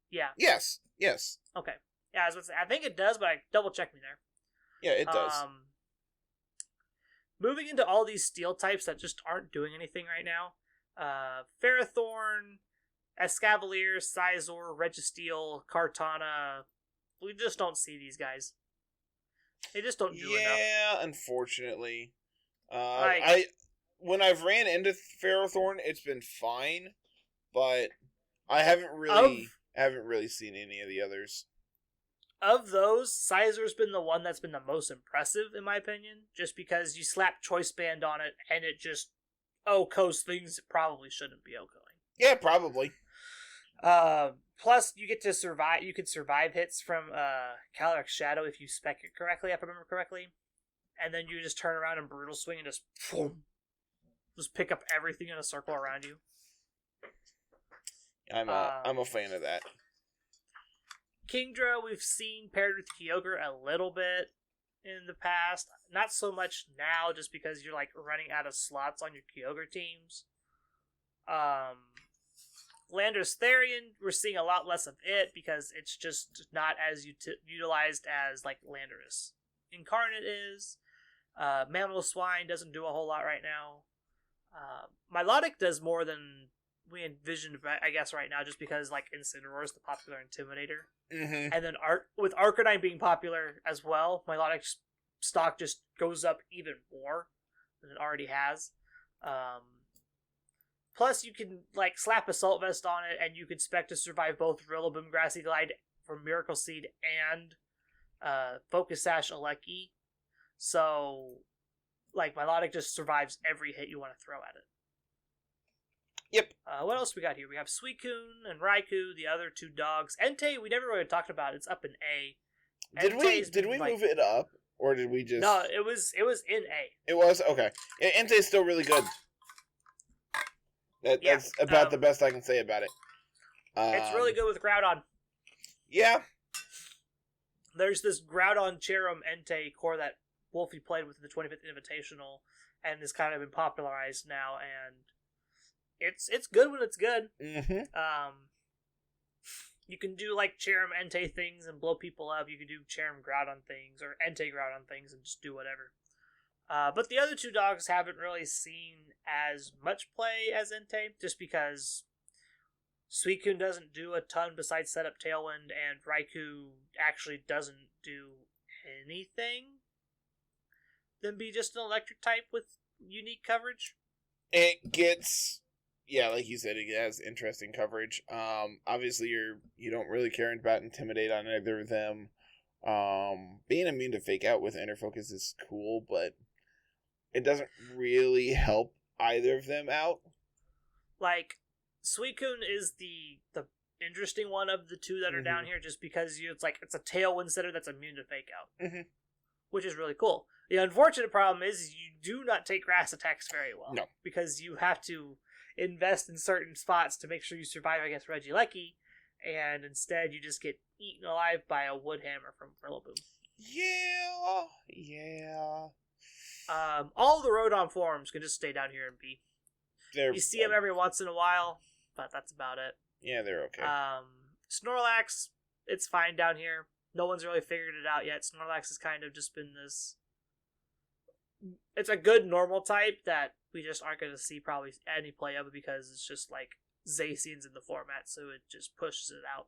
Yeah. Yes. Okay. Yeah, I think it does, but I double-checked me there. Yeah, it does. Moving into all these steel types that just aren't doing anything right now. Ferrothorn, Escavalier, Scizor, Registeel, Kartana. We just don't see these guys. They just don't do enough. Yeah, unfortunately. When I've ran into Ferrothorn, it's been fine, but I haven't really seen any of the others. Of those, Scizor's been the one that's been the most impressive, in my opinion, just because you slap Choice Band on it, and it just OHKOs things it probably shouldn't be OHKOing. Yeah, probably. Plus, you get to survive. You can survive hits from Calyrex Shadow if you spec it correctly, if I remember correctly. And then you just turn around and Brutal Swing and just pick up everything in a circle around you. I'm a fan of that. Kingdra, we've seen paired with Kyogre a little bit in the past. Not so much now, just because you're, like, running out of slots on your Kyogre teams. Landorus Therian, we're seeing a lot less of it because it's just not as utilized as, like, Landorus Incarnate is. Mamoswine doesn't do a whole lot right now. Milotic does more than we envisioned, I guess, right now, just because, like, Incineroar is the popular Intimidator. Mm-hmm. And then with Arcanine being popular as well, Milotic's stock just goes up even more than it already has. Plus, you can, like, slap Assault Vest on it, and you can spec to survive both Rillaboom, Grassy Glide from Miracle Seed and Focus Sash Alecki. So, like, Milotic just survives every hit you want to throw at it. Yep. What else we got here? We have Suicune and Raikou, the other 2 dogs. Entei, we never really talked about. It's up in A. Did we move it up, or did we just? No, it was in A. It was okay. Entei's still really good. That's about the best I can say about it. It's really good with Groudon. Yeah. There's this Groudon Cherum Entei core that Wolfie played with in the 25th Invitational, and has kind of been popularized now, and it's good when it's good. Mm-hmm. You can do, like, Cherum Entei things and blow people up. You can do Cherum Groudon things, or Entei Groudon things, and just do whatever. But the other 2 dogs haven't really seen as much play as Entei, just because Suicune doesn't do a ton besides set up Tailwind, and Raikou actually doesn't do anything. them be just an electric type with unique coverage. It gets, yeah, like you said, it has interesting coverage. Obviously you don't really care about Intimidate on either of them. Being immune to Fake Out with Inner Focus is cool, but it doesn't really help either of them out. Like, Suicune is the interesting one of the two that are down here, just because it's a Tailwind setter that's immune to Fake Out, which is really cool. The unfortunate problem is you do not take grass attacks very well. No. Because you have to invest in certain spots to make sure you survive against Regieleki, and instead you just get eaten alive by a Wood Hammer from Rillaboom. Yeah. All the Rodon forms can just stay down here and be. You see them every once in a while, but that's about it. Yeah, they're okay. Snorlax, it's fine down here. No one's really figured it out yet. Snorlax has kind of just been this... It's a good normal type that we just aren't going to see probably any play of it because it's just like Zacian's in the format, so it just pushes it out.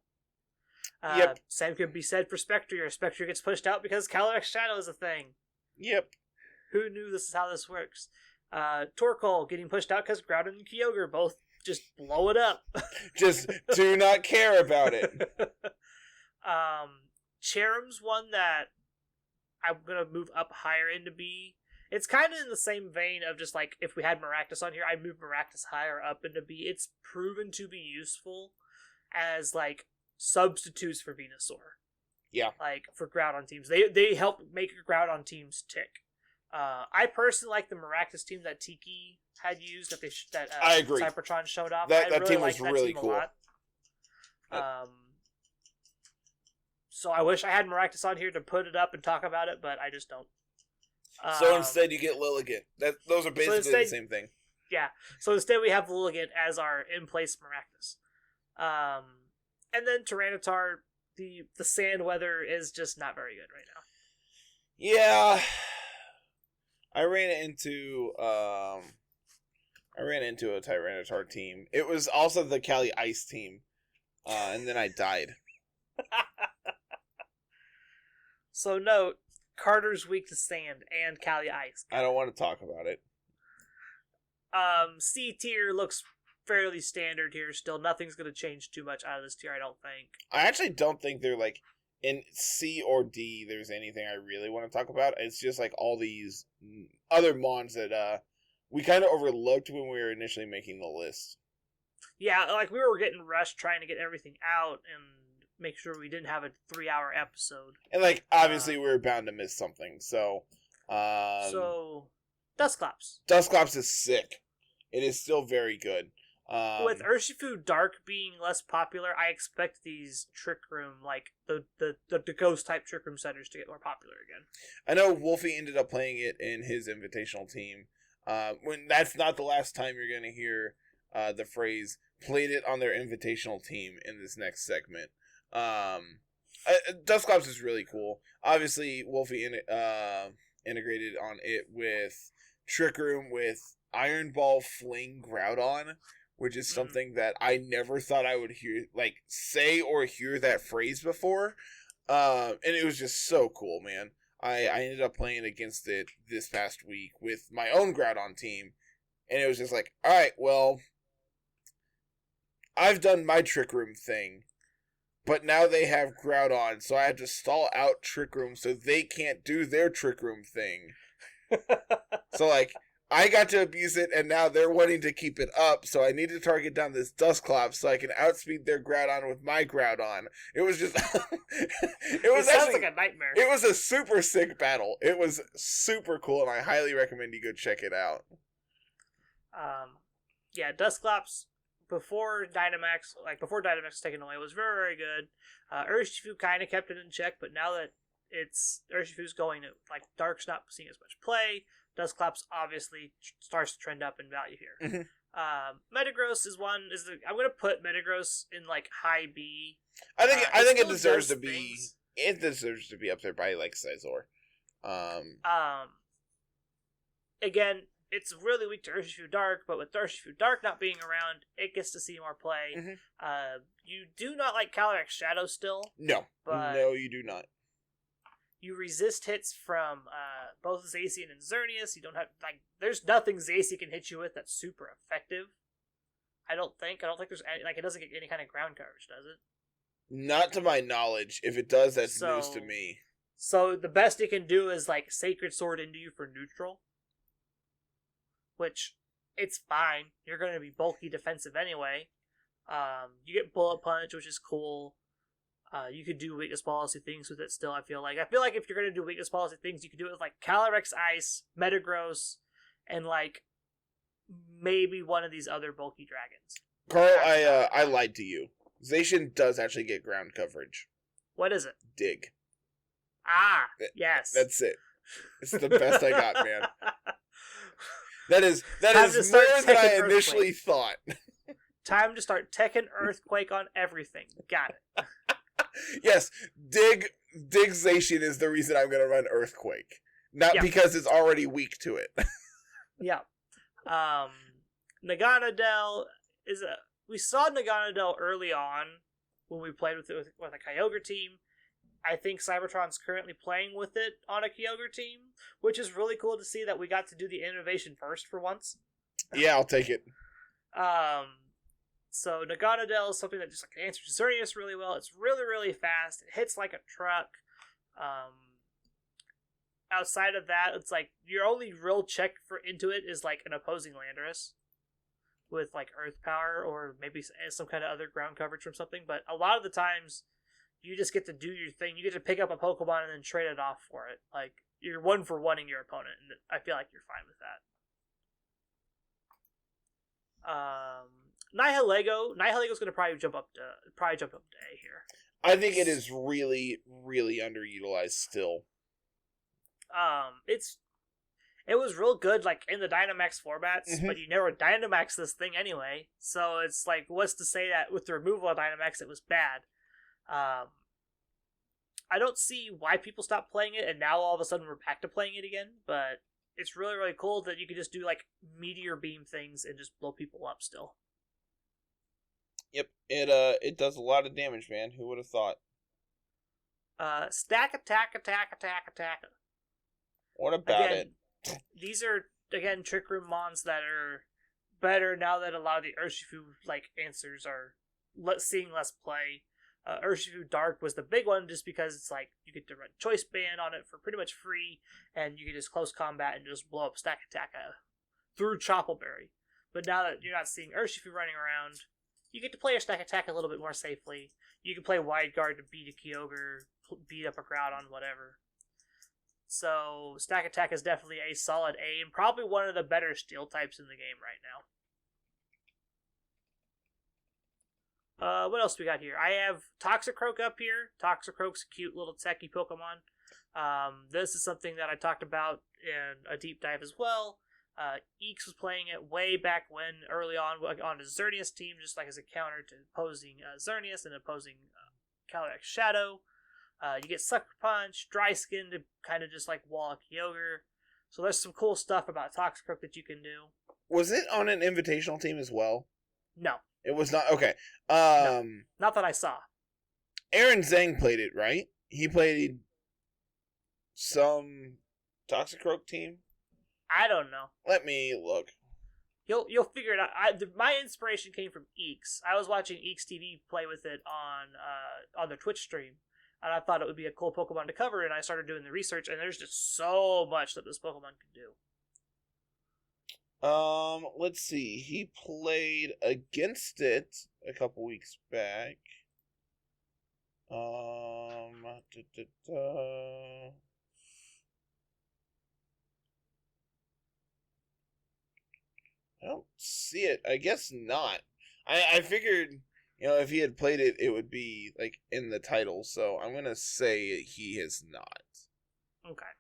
Yep. Same could be said for Spectrier. Spectrier gets pushed out because Calyrex Shadow is a thing. Yep. Who knew this is how this works? Torkoal getting pushed out because Groudon and Kyogre both just blow it up. Just do not care about it. Cherum's one that I'm going to move up higher into B. It's kind of in the same vein of just like, if we had Maractus on here, I'd move Maractus higher up into B. It's proven to be useful as, like, substitutes for Venusaur. Yeah. Like, for Groudon teams. They help make Groudon teams tick. I personally like the Maractus team that Tiki had used, that I agree. Cybertron showed off. That really team was really cool. A lot. So I wish I had Maractus on here to put it up and talk about it, but I just don't. So instead you get Lilligant. Those are basically the same thing. Yeah. So instead we have Lilligant as our in-place Maractus. And then Tyranitar, the sand weather is just not very good right now. Yeah. I ran into a Tyranitar team. It was also the Cali Ice team. And then I died. So note, Carter's weak to sand and Cali Ice. I don't want to talk about it. C tier looks fairly standard here still. Nothing's going to change too much out of this tier, I don't think. I actually don't think they're like, in C or D, there's anything I really want to talk about. It's just like all these other mons that we kind of overlooked when we were initially making the list. Yeah, like we were getting rushed trying to get everything out and make sure we didn't have a 3-hour episode. And like, obviously we were bound to miss something, so... Dusclops. Dusclops is sick. It is still very good. With Urshifu Dark being less popular, I expect these Trick Room, like the Ghost type Trick Room setters to get more popular again. I know Wolfie ended up playing it in his invitational team. When that's not the last time you're going to hear the phrase "played it on their invitational team" in this next segment. Dusclops is really cool. Obviously, Wolfie integrated on it with Trick Room with Iron Ball Fling Groudon, which is something that I never thought I would hear, like, say or hear that phrase before. And it was just so cool, man. I ended up playing against it this past week with my own Groudon team, and it was just like, alright, well, I've done my Trick Room thing, but now they have Groudon, so I have to stall out Trick Room so they can't do their Trick Room thing. So, like, I got to abuse it, and now they're wanting to keep it up, so I need to target down this Dusclops so I can outspeed their Groudon with my Groudon. It was just... it sounds like a nightmare. It was a super sick battle. It was super cool, and I highly recommend you go check it out. Yeah, Dusclops, before Dynamax was taken away, was very, very good. Urshifu kind of kept it in check, but now that Urshifu's going to, like, Dark's not seeing as much play, Dusclops obviously starts to trend up in value here. Metagross I'm going to put Metagross in, like, high B. I think it deserves to be. It deserves to be up there by, like, Scizor. Again, it's really weak to Urshifu Dark, but with Urshifu Dark not being around, it gets to see more play. You do not like Calyrex Shadow still. No, you do not. You resist hits from both Zacian and Xerneas. You don't have, like, there's nothing Zacian can hit you with that's super effective. I don't think there's any, like, it doesn't get any kind of ground coverage, does it? Not to my knowledge. If it does, that's news to me. So the best it can do is, like, Sacred Sword into you for neutral. Which, it's fine. You're going to be bulky defensive anyway. You get Bullet Punch, which is cool. You could do weakness policy things with it still, I feel like. If you're going to do weakness policy things, you could do it with, like, Calyrex Ice, Metagross, and, like, maybe one of these other bulky dragons. Carl, I lied to you. Zacian does actually get ground coverage. What is it? Dig. Ah, yes. That's it. It's the best I got, man. That is more than I initially thought. Time to start teching Earthquake on everything. Got it. Yes, Dig Zacian is the reason I'm going to run Earthquake. Not because it's already weak to it. Yeah. Naganadel is a... We saw Naganadel early on when we played with it with a Kyogre team. I think Cybertron's currently playing with it on a Kyogre team, which is really cool to see that we got to do the innovation first for once. Yeah, I'll take it. So Naganadel is something that just, like, answers Xerneas really well. It's really, really fast. It hits like a truck. Outside of that, it's like your only real check into it is, like, an opposing Landorus with, like, Earth Power or maybe some kind of other ground coverage from something. But a lot of the times, you just get to do your thing. You get to pick up a Pokemon and then trade it off for it. Like, you're 1-for-1ing your opponent, and I feel like you're fine with that. Nihilego's going to probably jump up to A here. I think it is really, really underutilized still. It was real good, like, in the Dynamax formats, but you never Dynamax this thing anyway. So it's like, what's to say that with the removal of Dynamax, it was bad? I don't see why people stopped playing it, and now all of a sudden we're back to playing it again. But it's really, really cool that you can just do, like, meteor beam things and just blow people up still. Yep, it does a lot of damage, man. Who would have thought? Stack attack. What about it? These are, again, Trick Room mons that are better now that a lot of the Urshifu, like, answers are seeing less play. Urshifu Dark was the big one just because it's like you get to run Choice Band on it for pretty much free, and you can just close combat and just blow up Stack Attack through Choppleberry. But now that you're not seeing Urshifu running around, you get to play your Stack Attack a little bit more safely. You can play Wide Guard to beat a Kyogre, beat up a Groudon, whatever. So Stack Attack is definitely a solid A, and probably one of the better Steel types in the game right now. What else do we got here? I have Toxicroak up here. Toxicroak's a cute little techie Pokemon. This is something that I talked about in a deep dive as well. Eeks was playing it way back when, early on his Xerneas team, just like as a counter to opposing Xerneas and opposing Calyrex Shadow. You get Sucker Punch, Dry Skin to kind of just like wall a Kyogre. So there's some cool stuff about Toxicroak that you can do. Was it on an invitational team as well? No. It was not? Okay. No, not that I saw. Aaron Zhang played it, right? He played some Toxicroak team? I don't know. Let me look. You'll figure it out. My inspiration came from Eeks. I was watching Eeks TV play with it on their Twitch stream, and I thought it would be a cool Pokemon to cover, and I started doing the research, and there's just so much that this Pokemon can do. Let's see. He played against it a couple weeks back. I don't see it. I guess not. I figured, if he had played it, it would be, like, in the title, so I'm gonna say he has not. Okay.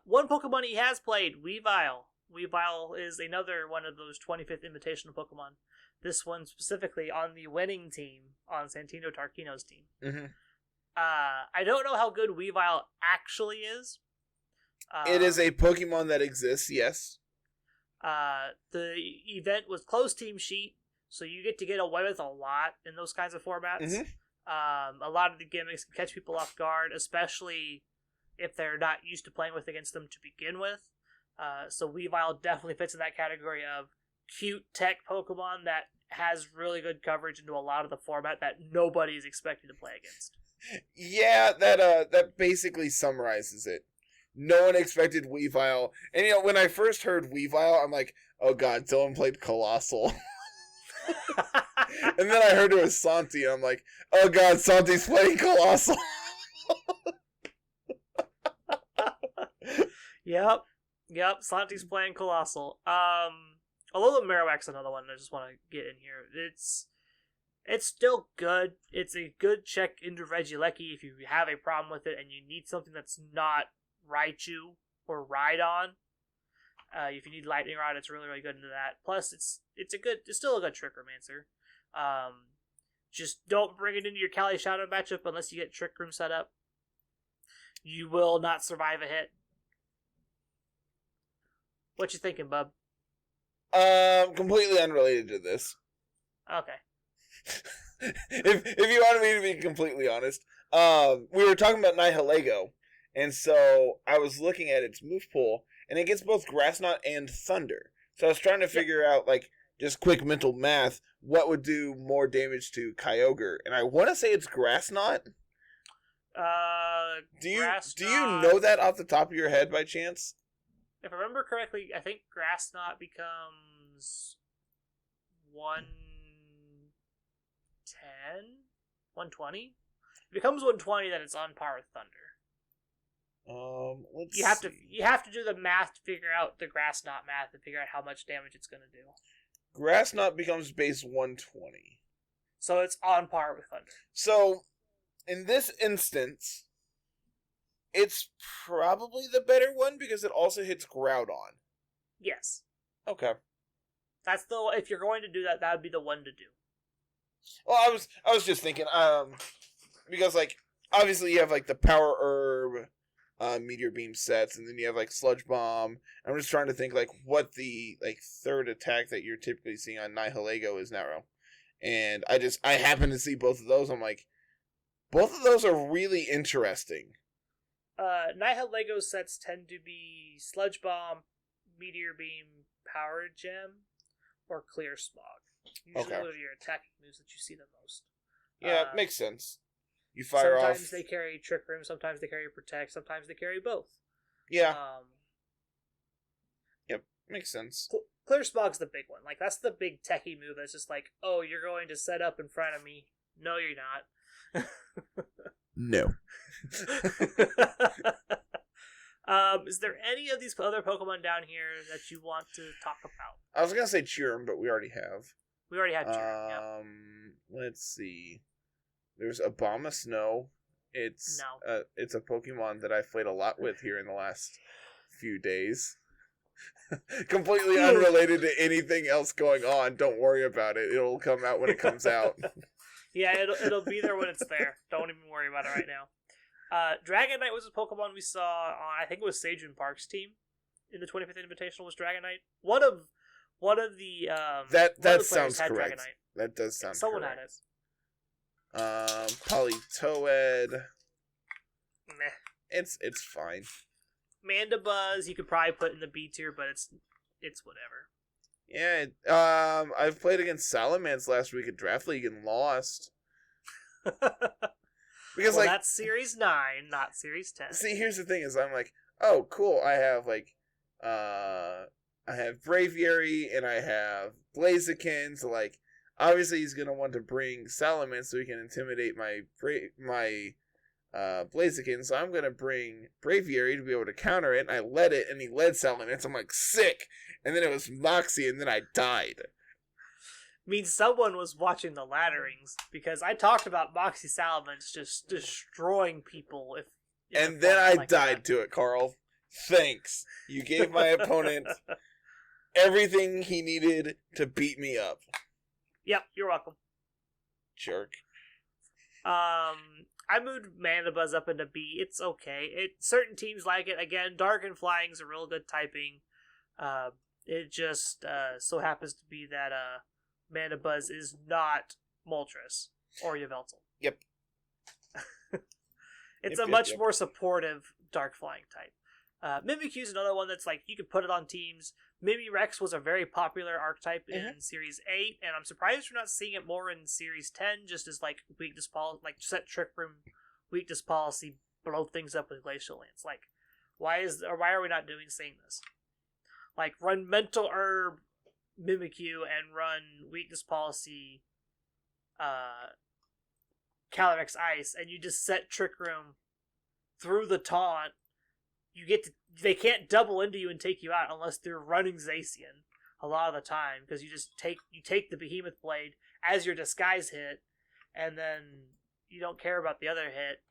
One Pokemon he has played, Weavile. Weavile is another one of those 25th Invitational Pokemon. This one specifically on the winning team, on Santino Tarquino's team. Mm-hmm. I don't know how good Weavile actually is. It is a Pokemon that exists, yes. The event was closed team sheet, so you get to get away with a lot in those kinds of formats. Mm-hmm. A lot of the gimmicks can catch people off guard, especially if they're not used to playing with against them to begin with. So Weavile definitely fits in that category of cute tech Pokemon that has really good coverage into a lot of the format that nobody is expected to play against. Yeah, that basically summarizes it. No one expected Weavile. And, when I first heard Weavile, I'm like, oh god, Dylan played Colossal. And then I heard it was Santi, and I'm like, oh god, Santi's playing Colossal. Yep, Santi's playing Colossal. Although the Marowak's another one I just want to get in here. It's still good. It's a good check into Regieleki if you have a problem with it and you need something that's not Raichu or Rhydon. If you need Lightning Rod, it's really, really good into that. Plus, it's still a good Trick Romancer. Just don't bring it into your Cali Shadow matchup unless you get Trick Room set up. You will not survive a hit. What you thinking, bub? Completely unrelated to this. Okay. if you wanted me to be completely honest, we were talking about Nihilego, and so I was looking at its move pool, and it gets both Grass Knot and Thunder. So I was trying to figure out, like, just quick mental math, what would do more damage to Kyogre, and I want to say it's Grass Knot. Do you know that off the top of your head by chance? If I remember correctly, I think Grass Knot becomes 110? 120? If it becomes 120, then it's on par with Thunder. Let's you have to do the math to figure out the Grass Knot math and figure out how much damage it's going to do. Grass Knot becomes base 120. So it's on par with Thunder. So, in this instance, it's probably the better one because it also hits Groudon. Yes. Okay. If you're going to do that, that would be the one to do. Well, I was just thinking, because, like, obviously you have, like, the Power Herb, Meteor Beam sets, and then you have, like, Sludge Bomb. I'm just trying to think, like, what the, like, third attack that you're typically seeing on Nihilego is now. And I happen to see both of those. I'm like, both of those are really interesting. Nihilego sets tend to be Sludge Bomb, Meteor Beam, Power Gem, or Clear Smog. Usually those are your attacking moves that you see the most. Yeah, it makes sense. You fire sometimes off. They carry Trick Room, sometimes they carry Protect, sometimes they carry both. Yeah. Yep, makes sense. Clear Smog's the big one. Like, that's the big techie move that's just like, oh, you're going to set up in front of me. No, you're not. No. Is there any of these other Pokemon down here that you want to talk about? I was gonna say Cheerum, but we already have. We already have Cheerum, yeah. Let's see. There's Obama Snow. It's a Pokemon that I've played a lot with here in the last few days. Completely unrelated to anything else going on. Don't worry about it. It'll come out when it comes out. Yeah, it'll be there when it's there. Don't even worry about it right now. Dragonite was a Pokemon we saw on, I think it was Sage and Park's team in the 25th Invitational was Dragonite. One of the that sounds correct. Dragonite. That does sound Someone correct. had it. Polytoad. Meh. It's fine. Mandibuzz you could probably put in the B tier, but it's whatever. Yeah, I've played against Salamence last week at Draft League and lost. Because that's Series 9, not Series 10. See, here's the thing: is I'm like, oh, cool. I have I have Braviary and I have Blaziken. So obviously he's gonna want to bring Salamence so he can intimidate my Blaziken. So I'm gonna bring Braviary to be able to counter it. And I led it, and he led Salamence. I'm like, sick. And then it was Moxie, and then I died. Means someone was watching the ladderings, because I talked about Moxie Salamence just destroying people. And then I died to it, Carl. Thanks. You gave my opponent everything he needed to beat me up. Yep, you're welcome. Jerk. I moved Mandibuzz up into B. It's okay. Certain teams like it. Again, Dark and Flying's a real good typing. It just so happens to be that Mandibuzz is not Moltres or Yveltal. Yep. It's a much more supportive Dark Flying type. Mimikyu is another one that's like you could put it on teams. Mimirex was a very popular archetype in Series 8, and I'm surprised we're not seeing it more in Series 10, just as like weakness policy, like set Trick Room weakness policy, blow things up with Glacial Lance. Like, why are we not seeing this? Like, run Mental Herb Mimikyu and run weakness policy Calyrex Ice, and you just set Trick Room through the taunt. They can't double into you and take you out unless they're running Zacian a lot of the time, because you take the Behemoth Blade as your disguise hit, and then you don't care about the other hit.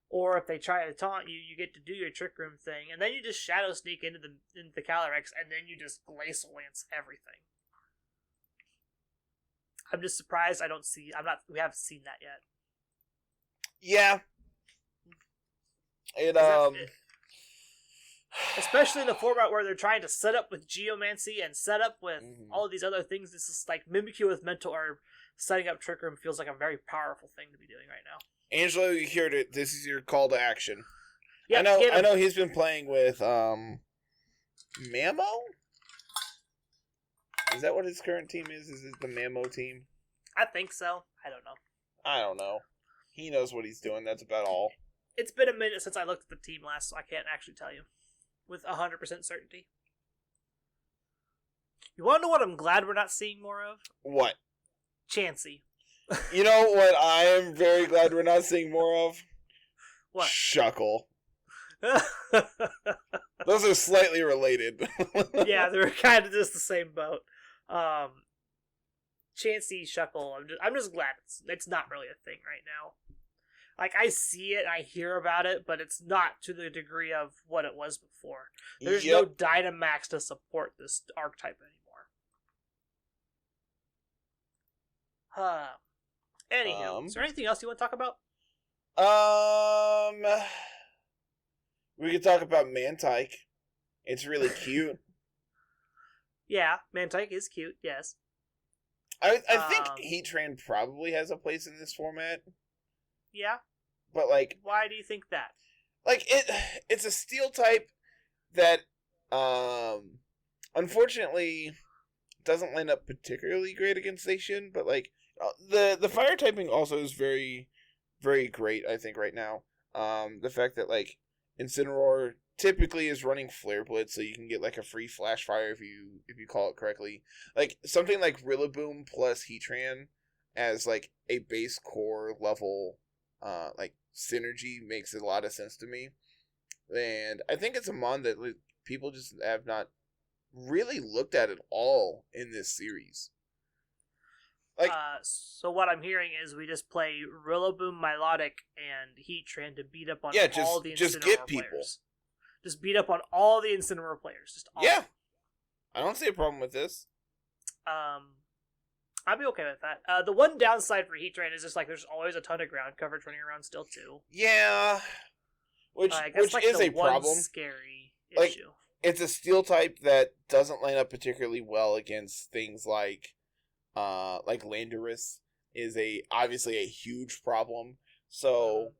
Or if they try to taunt you, you get to do your Trick Room thing, and then you just Shadow Sneak into the Calyrex, and then you just Glacial Lance everything. I'm just surprised we haven't seen that yet. Yeah. Especially in the format where they're trying to set up with Geomancy and set up with all of these other things. This is like Mimikyu with Mental Herb setting up Trick Room feels like a very powerful thing to be doing right now. Angelo, you heard it. This is your call to action. Yeah, I know he's been playing with Mamo? Is that what his current team is? Is it the Mamo team? I think so. I don't know. He knows what he's doing. That's about all. It's been a minute since I looked at the team last, so I can't actually tell you with 100% certainty. You want to know what I'm glad we're not seeing more of? What? Chansey. You know what I am very glad we're not seeing more of? What? Shuckle. Those are slightly related. Yeah, they're kind of just the same boat. Chansey, Shuckle, I'm just glad it's not really a thing right now. Like, I see it, I hear about it, but it's not to the degree of what it was before. There's no Dynamax to support this archetype anymore. Anywho, is there anything else you want to talk about? We could talk about Mantike. It's really cute. Yeah, Mantike is cute, yes. I think Heatran probably has a place in this format. Yeah. But, like... Why do you think that? Like, it's a steel type that, unfortunately, doesn't line up particularly great against Zacian, but, like, the fire typing also is very, very great, I think, right now. The fact that, like, Incineroar typically is running Flare Blitz, so you can get, like, a free Flash Fire if you call it correctly. Like, something like Rillaboom plus Heatran as, like, a base core level, like, synergy makes a lot of sense to me. And I think it's a mon that people just have not really looked at all in this series. Like, so what I'm hearing is we just play Rillaboom, Milotic, and Heatran to beat up on all the Incineroar players. Just beat up on all the Incineroar players. Yeah. I don't see a problem with this. I'd be okay with that. The one downside for Heatran is just like there's always a ton of ground coverage running around still too. Yeah. Which like is a problem. Scary like, issue. It's a steel type that doesn't line up particularly well against things like Landorus is obviously a huge problem. So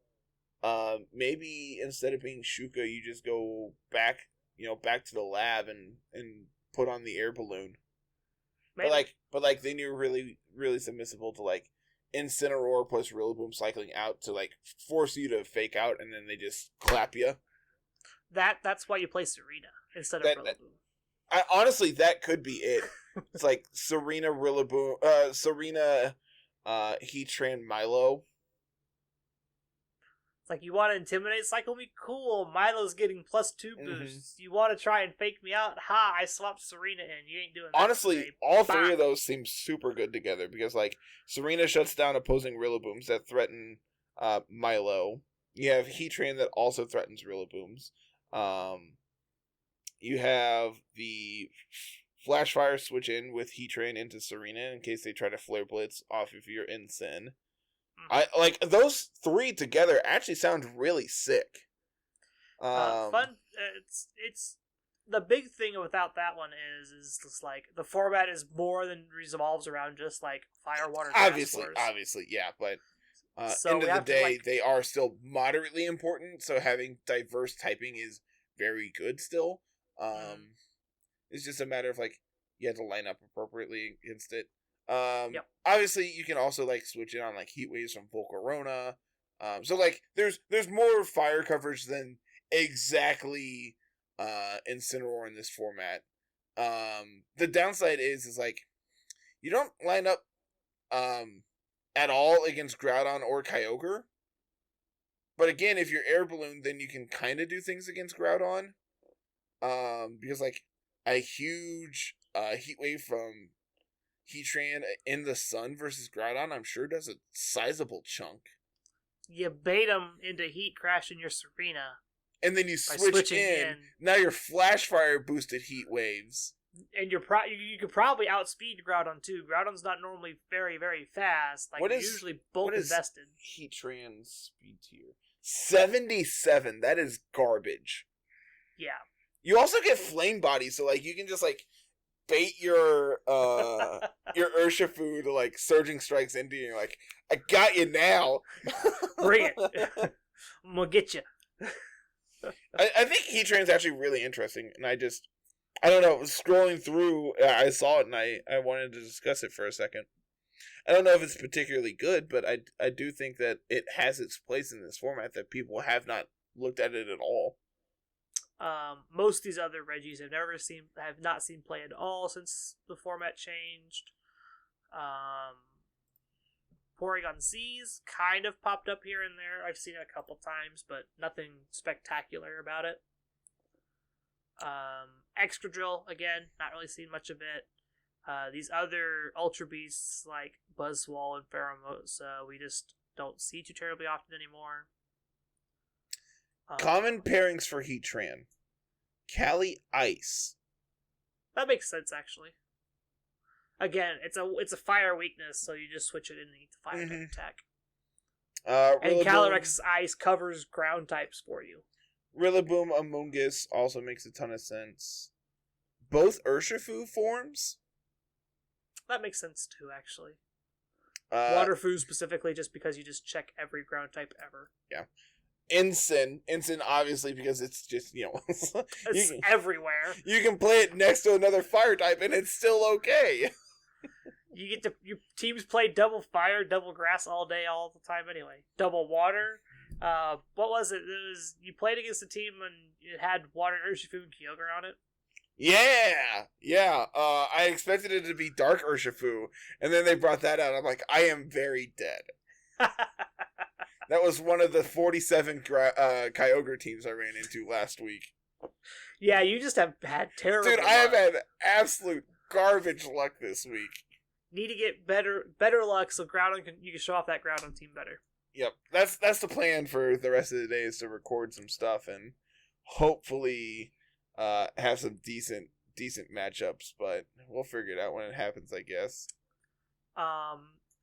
maybe instead of being Shuka, you just go back to the lab and put on the air balloon. Maybe. But then you're really, really submissible to like Incineroar plus Rillaboom cycling out to like force you to fake out, and then they just clap you. That's why you play Serena instead of Rillaboom. Honestly, that could be it. It's like Serena, Rillaboom, Heatran, Milo. It's like, you want to intimidate Cycle me? Cool. Milo's getting +2 boosts. You want to try and fake me out? Ha, I swapped Serena in. You ain't doing that. Honestly, all three of those seem super good together because, like, Serena shuts down opposing Rillabooms that threaten Milo. You have Heatran that also threatens Rillabooms. You have the Flash Fire switch in with Heatran into Serena in case they try to Flare Blitz off of your Incin. I like those three together actually sound really sick. Fun. It's the big thing without that one is just like the format is more than revolves around just like fire, water, gas. Obviously, yeah, but So End we of the have to, day, like, they are still moderately important, so having diverse typing is very good still. It's just a matter of, like, you have to line up appropriately against it. Yep. Obviously, you can also, like, switch it on, like, Heat Waves from Volcarona. So, like, there's more fire coverage than exactly Incineroar in this format. The downside is like, you don't line up at all against Groudon or Kyogre. But again, if you're Air Balloon, then you can kind of do things against Groudon. Because, like, a huge Heat Wave from Heatran in the sun versus Groudon, I'm sure does a sizable chunk. You bait them into Heat crashing your Serena. And then you switch in. Now you're Flash Fire boosted Heat Waves. And you could probably outspeed Groudon too. Groudon's not normally very, very fast. Like, usually both invested. Heatran's speed tier? 77. That is garbage. Yeah. You also get Flame Body, so, like, you can just, like, bait your Urshifu to, like, Surging Strikes into you. You're like, I got you now. Bring it. I'm gonna get you. I think Heatran's actually really interesting, and I don't know, scrolling through, I saw it, and I wanted to discuss it for a second. I don't know if it's particularly good, but I do think that it has its place in this format, that people have not looked at it at all. Most of these other Reggies have not seen play at all since the format changed. Porygon C's kind of popped up here and there. I've seen it a couple times, but nothing spectacular about it. Excadrill, again, not really seen much of it. These other Ultra Beasts like Buzzwole and Pheromosa, we just don't see too terribly often anymore. Common pairings for Heatran. Cali Ice. That makes sense, actually. Again, it's a fire weakness, so you just switch it in the fire type attack. And Calyrex Ice covers ground types for you. Rillaboom Amoonguss also makes a ton of sense. Both Urshifu forms? That makes sense too, actually. Waterfoo specifically, just because you just check every ground type ever. Yeah. Ensign obviously, because it's just, it's everywhere. You can play it next to another fire type and it's still okay. Your teams play double fire, double grass all day, all the time anyway. Double water. What was it? You played against a team and it had water, Urshifu, and Kyogre on it. Yeah. I expected it to be Dark Urshifu, and then they brought that out. I'm like, I am very dead. That was one of the 47 Kyogre teams I ran into last week. Yeah, you just have had terrible luck. Dude, I have had absolute garbage luck this week. Need to get better luck so you can show off that Groudon team better. Yep, that's the plan for the rest of the day, is to record some stuff and hopefully have some decent matchups, but we'll figure it out when it happens, I guess.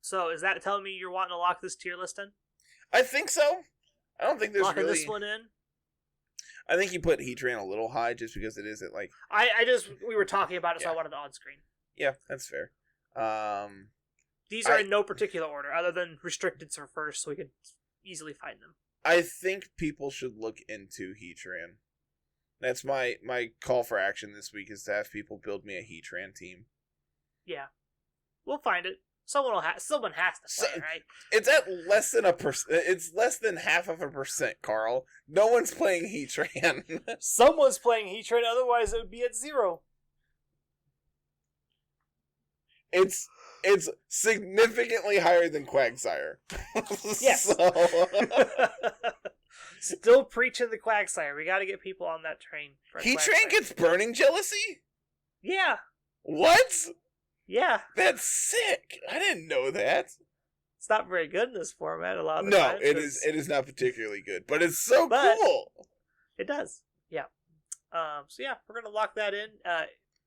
So is that telling me you're wanting to lock this tier list in? I think so. I don't think there's locking this one in. I think you put Heatran a little high just because it isn't like. We were talking about it, so I wanted the on screen. Yeah, that's fair. These are in no particular order, other than restricted for first, so we can easily find them. I think people should look into Heatran. That's my call for action this week, is to have people build me a Heatran team. Yeah, we'll find it. Someone has to play, right? It's at less than 1%. It's less than 0.5%, Carl. No one's playing Heatran. Someone's playing Heatran, otherwise it would be at 0. It's significantly higher than Quagsire. Yes. Still preaching the Quagsire. We got to get people on that train. Heatran gets Burning Jealousy? Yeah. What? Yeah. That's sick. I didn't know that. It's not very good in this format a lot of the time. No, it is not particularly good, but it's so cool. It does. Yeah. So yeah, we're going to lock that in.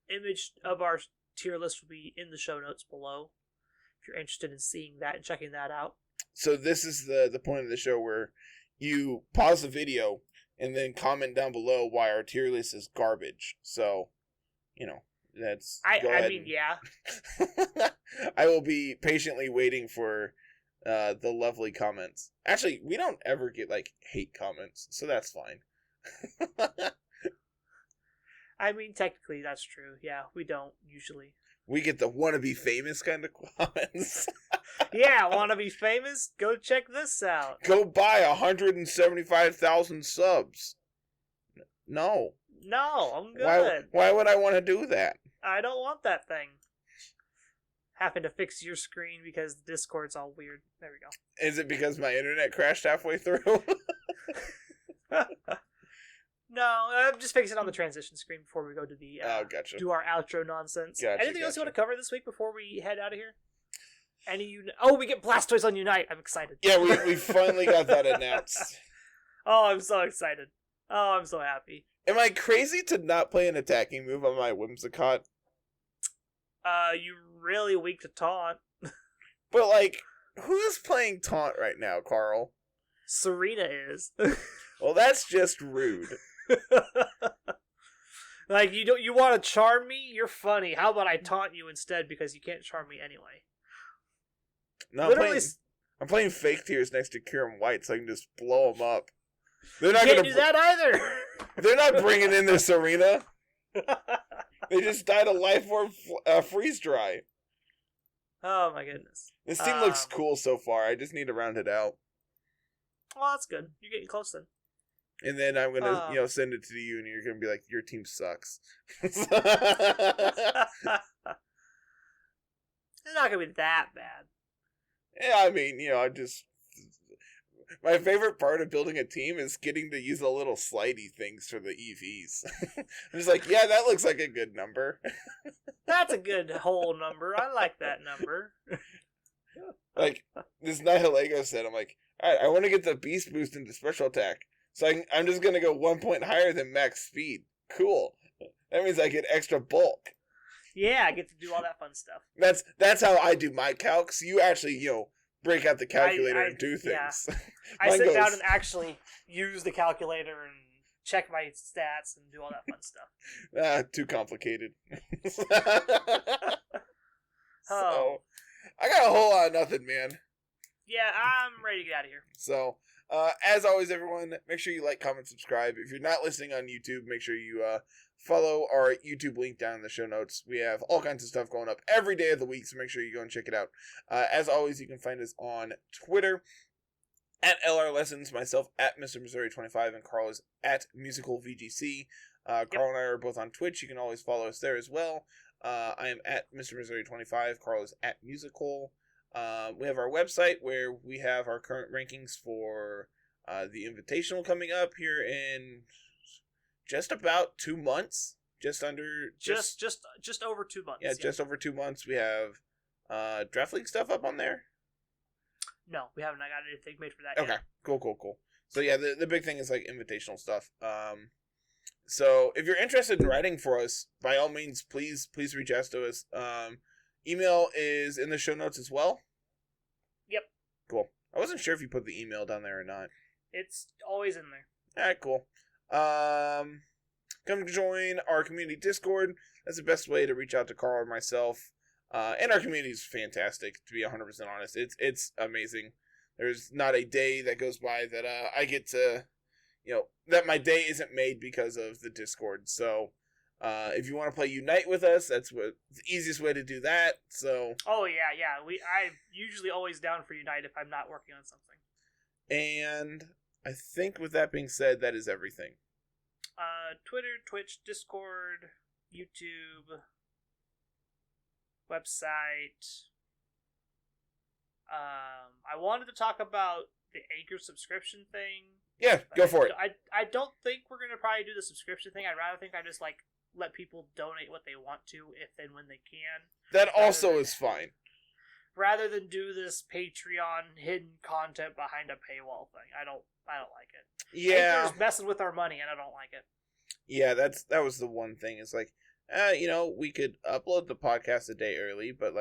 Image of our tier list will be in the show notes below if you're interested in seeing that and checking that out. So this is the point of the show where you pause the video and then comment down below why our tier list is garbage. So, that's... I mean, yeah. I will be patiently waiting for the lovely comments. Actually, we don't ever get like hate comments, so that's fine. I mean, technically, that's true. Yeah, we don't usually. We get the wanna be famous kind of comments. Yeah, want to be famous? Go check this out. Go buy 175,000 subs. No. No, I'm good. Why would I want to do that? I don't want that thing. Happen to fix your screen because the Discord's all weird. There we go. Is it because my internet crashed halfway through? No, I'm just fixing on the transition screen before we go to the gotcha. do our outro nonsense. Gotcha, Anything else you want to cover this week before we head out of here? We get Blastoise on Unite. I'm excited. Yeah, we finally got that announced. Oh, I'm so excited. Oh, I'm so happy. Am I crazy to not play an attacking move on my Whimsicott? You're really weak to taunt. But, like, who is playing taunt right now, Carl? Serena is. Well, that's just rude. Like, you want to charm me? You're funny. How about I taunt you instead because you can't charm me anyway? No, I'm playing fake tears next to Kieran White so I can just blow them up. They're not you can't do that either. They're not bringing in this Serena. They just died a life form freeze dry. Oh my goodness. This team looks cool so far. I just need to round it out. Well, that's good. You're getting close then. And then I'm gonna, send it to you, and you're gonna be like, "Your team sucks." It's not gonna be that bad. Yeah, I mean, my favorite part of building a team is getting to use the little slidey things for the EVs. I'm just like, yeah, that looks like a good number. That's a good whole number. I like that number. Like this Nihilego said, I'm like, all right, I want to get the beast boost into special attack. So I'm just going to go 1 point higher than max speed. Cool. That means I get extra bulk. Yeah, I get to do all that fun stuff. That's how I do my calcs. You actually, break out the calculator and do things. Yeah. I sit down and actually use the calculator and check my stats and do all that fun stuff. Too complicated. Oh. So, I got a whole lot of nothing, man. Yeah, I'm ready to get out of here. So, as always, everyone, make sure you like, comment, subscribe. If you're not listening on YouTube, make sure you follow our YouTube link down in the show notes. We have all kinds of stuff going up every day of the week, so make sure you go and check it out. As always, you can find us on Twitter at LR Lessons, myself at Mr. Missouri25, and Carl is at MusicalVGC. Carl and I are both on Twitch. You can always follow us there as well. I am at Mr. Missouri25. Carl is at Musical. We have our website where we have our current rankings for the Invitational coming up here in just about 2 months. Just over 2 months. Yeah, just over 2 months. We have Draft League stuff up on there. No, we haven't. I got anything made for that yet. Okay, cool. So yeah, the big thing is like Invitational stuff. So if you're interested in writing for us, by all means, please reach out to us. Email is in the show notes as well. Yep. Cool. I wasn't sure if you put the email down there or not. It's always in there. Alright, cool. Come join our community Discord. That's the best way to reach out to Carl or myself. And our community is fantastic, to be 100% honest. It's amazing. There's not a day that goes by that I get to, that my day isn't made because of the Discord. So, if you want to play Unite with us, that's the easiest way to do that. So. Oh yeah. I'm usually always down for Unite if I'm not working on something. And I think with that being said, that is everything. Twitter, Twitch, Discord, YouTube, website. I wanted to talk about the Anchor subscription thing. Yeah, go for it. I don't think we're gonna probably do the subscription thing. I'd rather think I just let people donate what they want to if and when they can. That also is fine. Rather than do this Patreon hidden content behind a paywall thing. I don't like it. Yeah. Anchor's messing with our money and I don't like it. Yeah, that was the one thing. It's like, we could upload the podcast a day early, but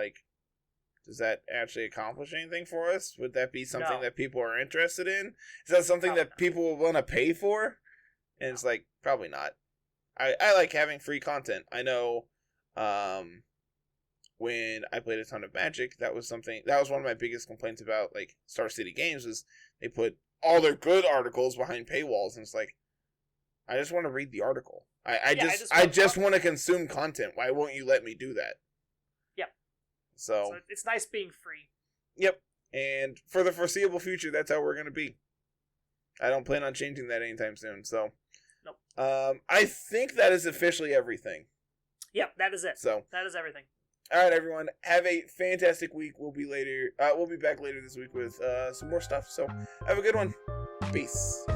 does that actually accomplish anything for us? Would that be something that people are interested in? Is that something that people will want to pay for? And it's like, probably not. I like having free content. I know, when I played a ton of Magic, that was one of my biggest complaints about like Star City Games was they put all their good articles behind paywalls, and it's like, I just want to read the article. I just want to consume content. Why won't you let me do that? Yep. So it's nice being free. Yep. And for the foreseeable future, that's how we're going to be. I don't plan on changing that anytime soon. So, nope. I think that is officially everything. Yep, that is it. So that is everything. All right, everyone. Have a fantastic week. We'll be back later this week with some more stuff. So have a good one. Peace.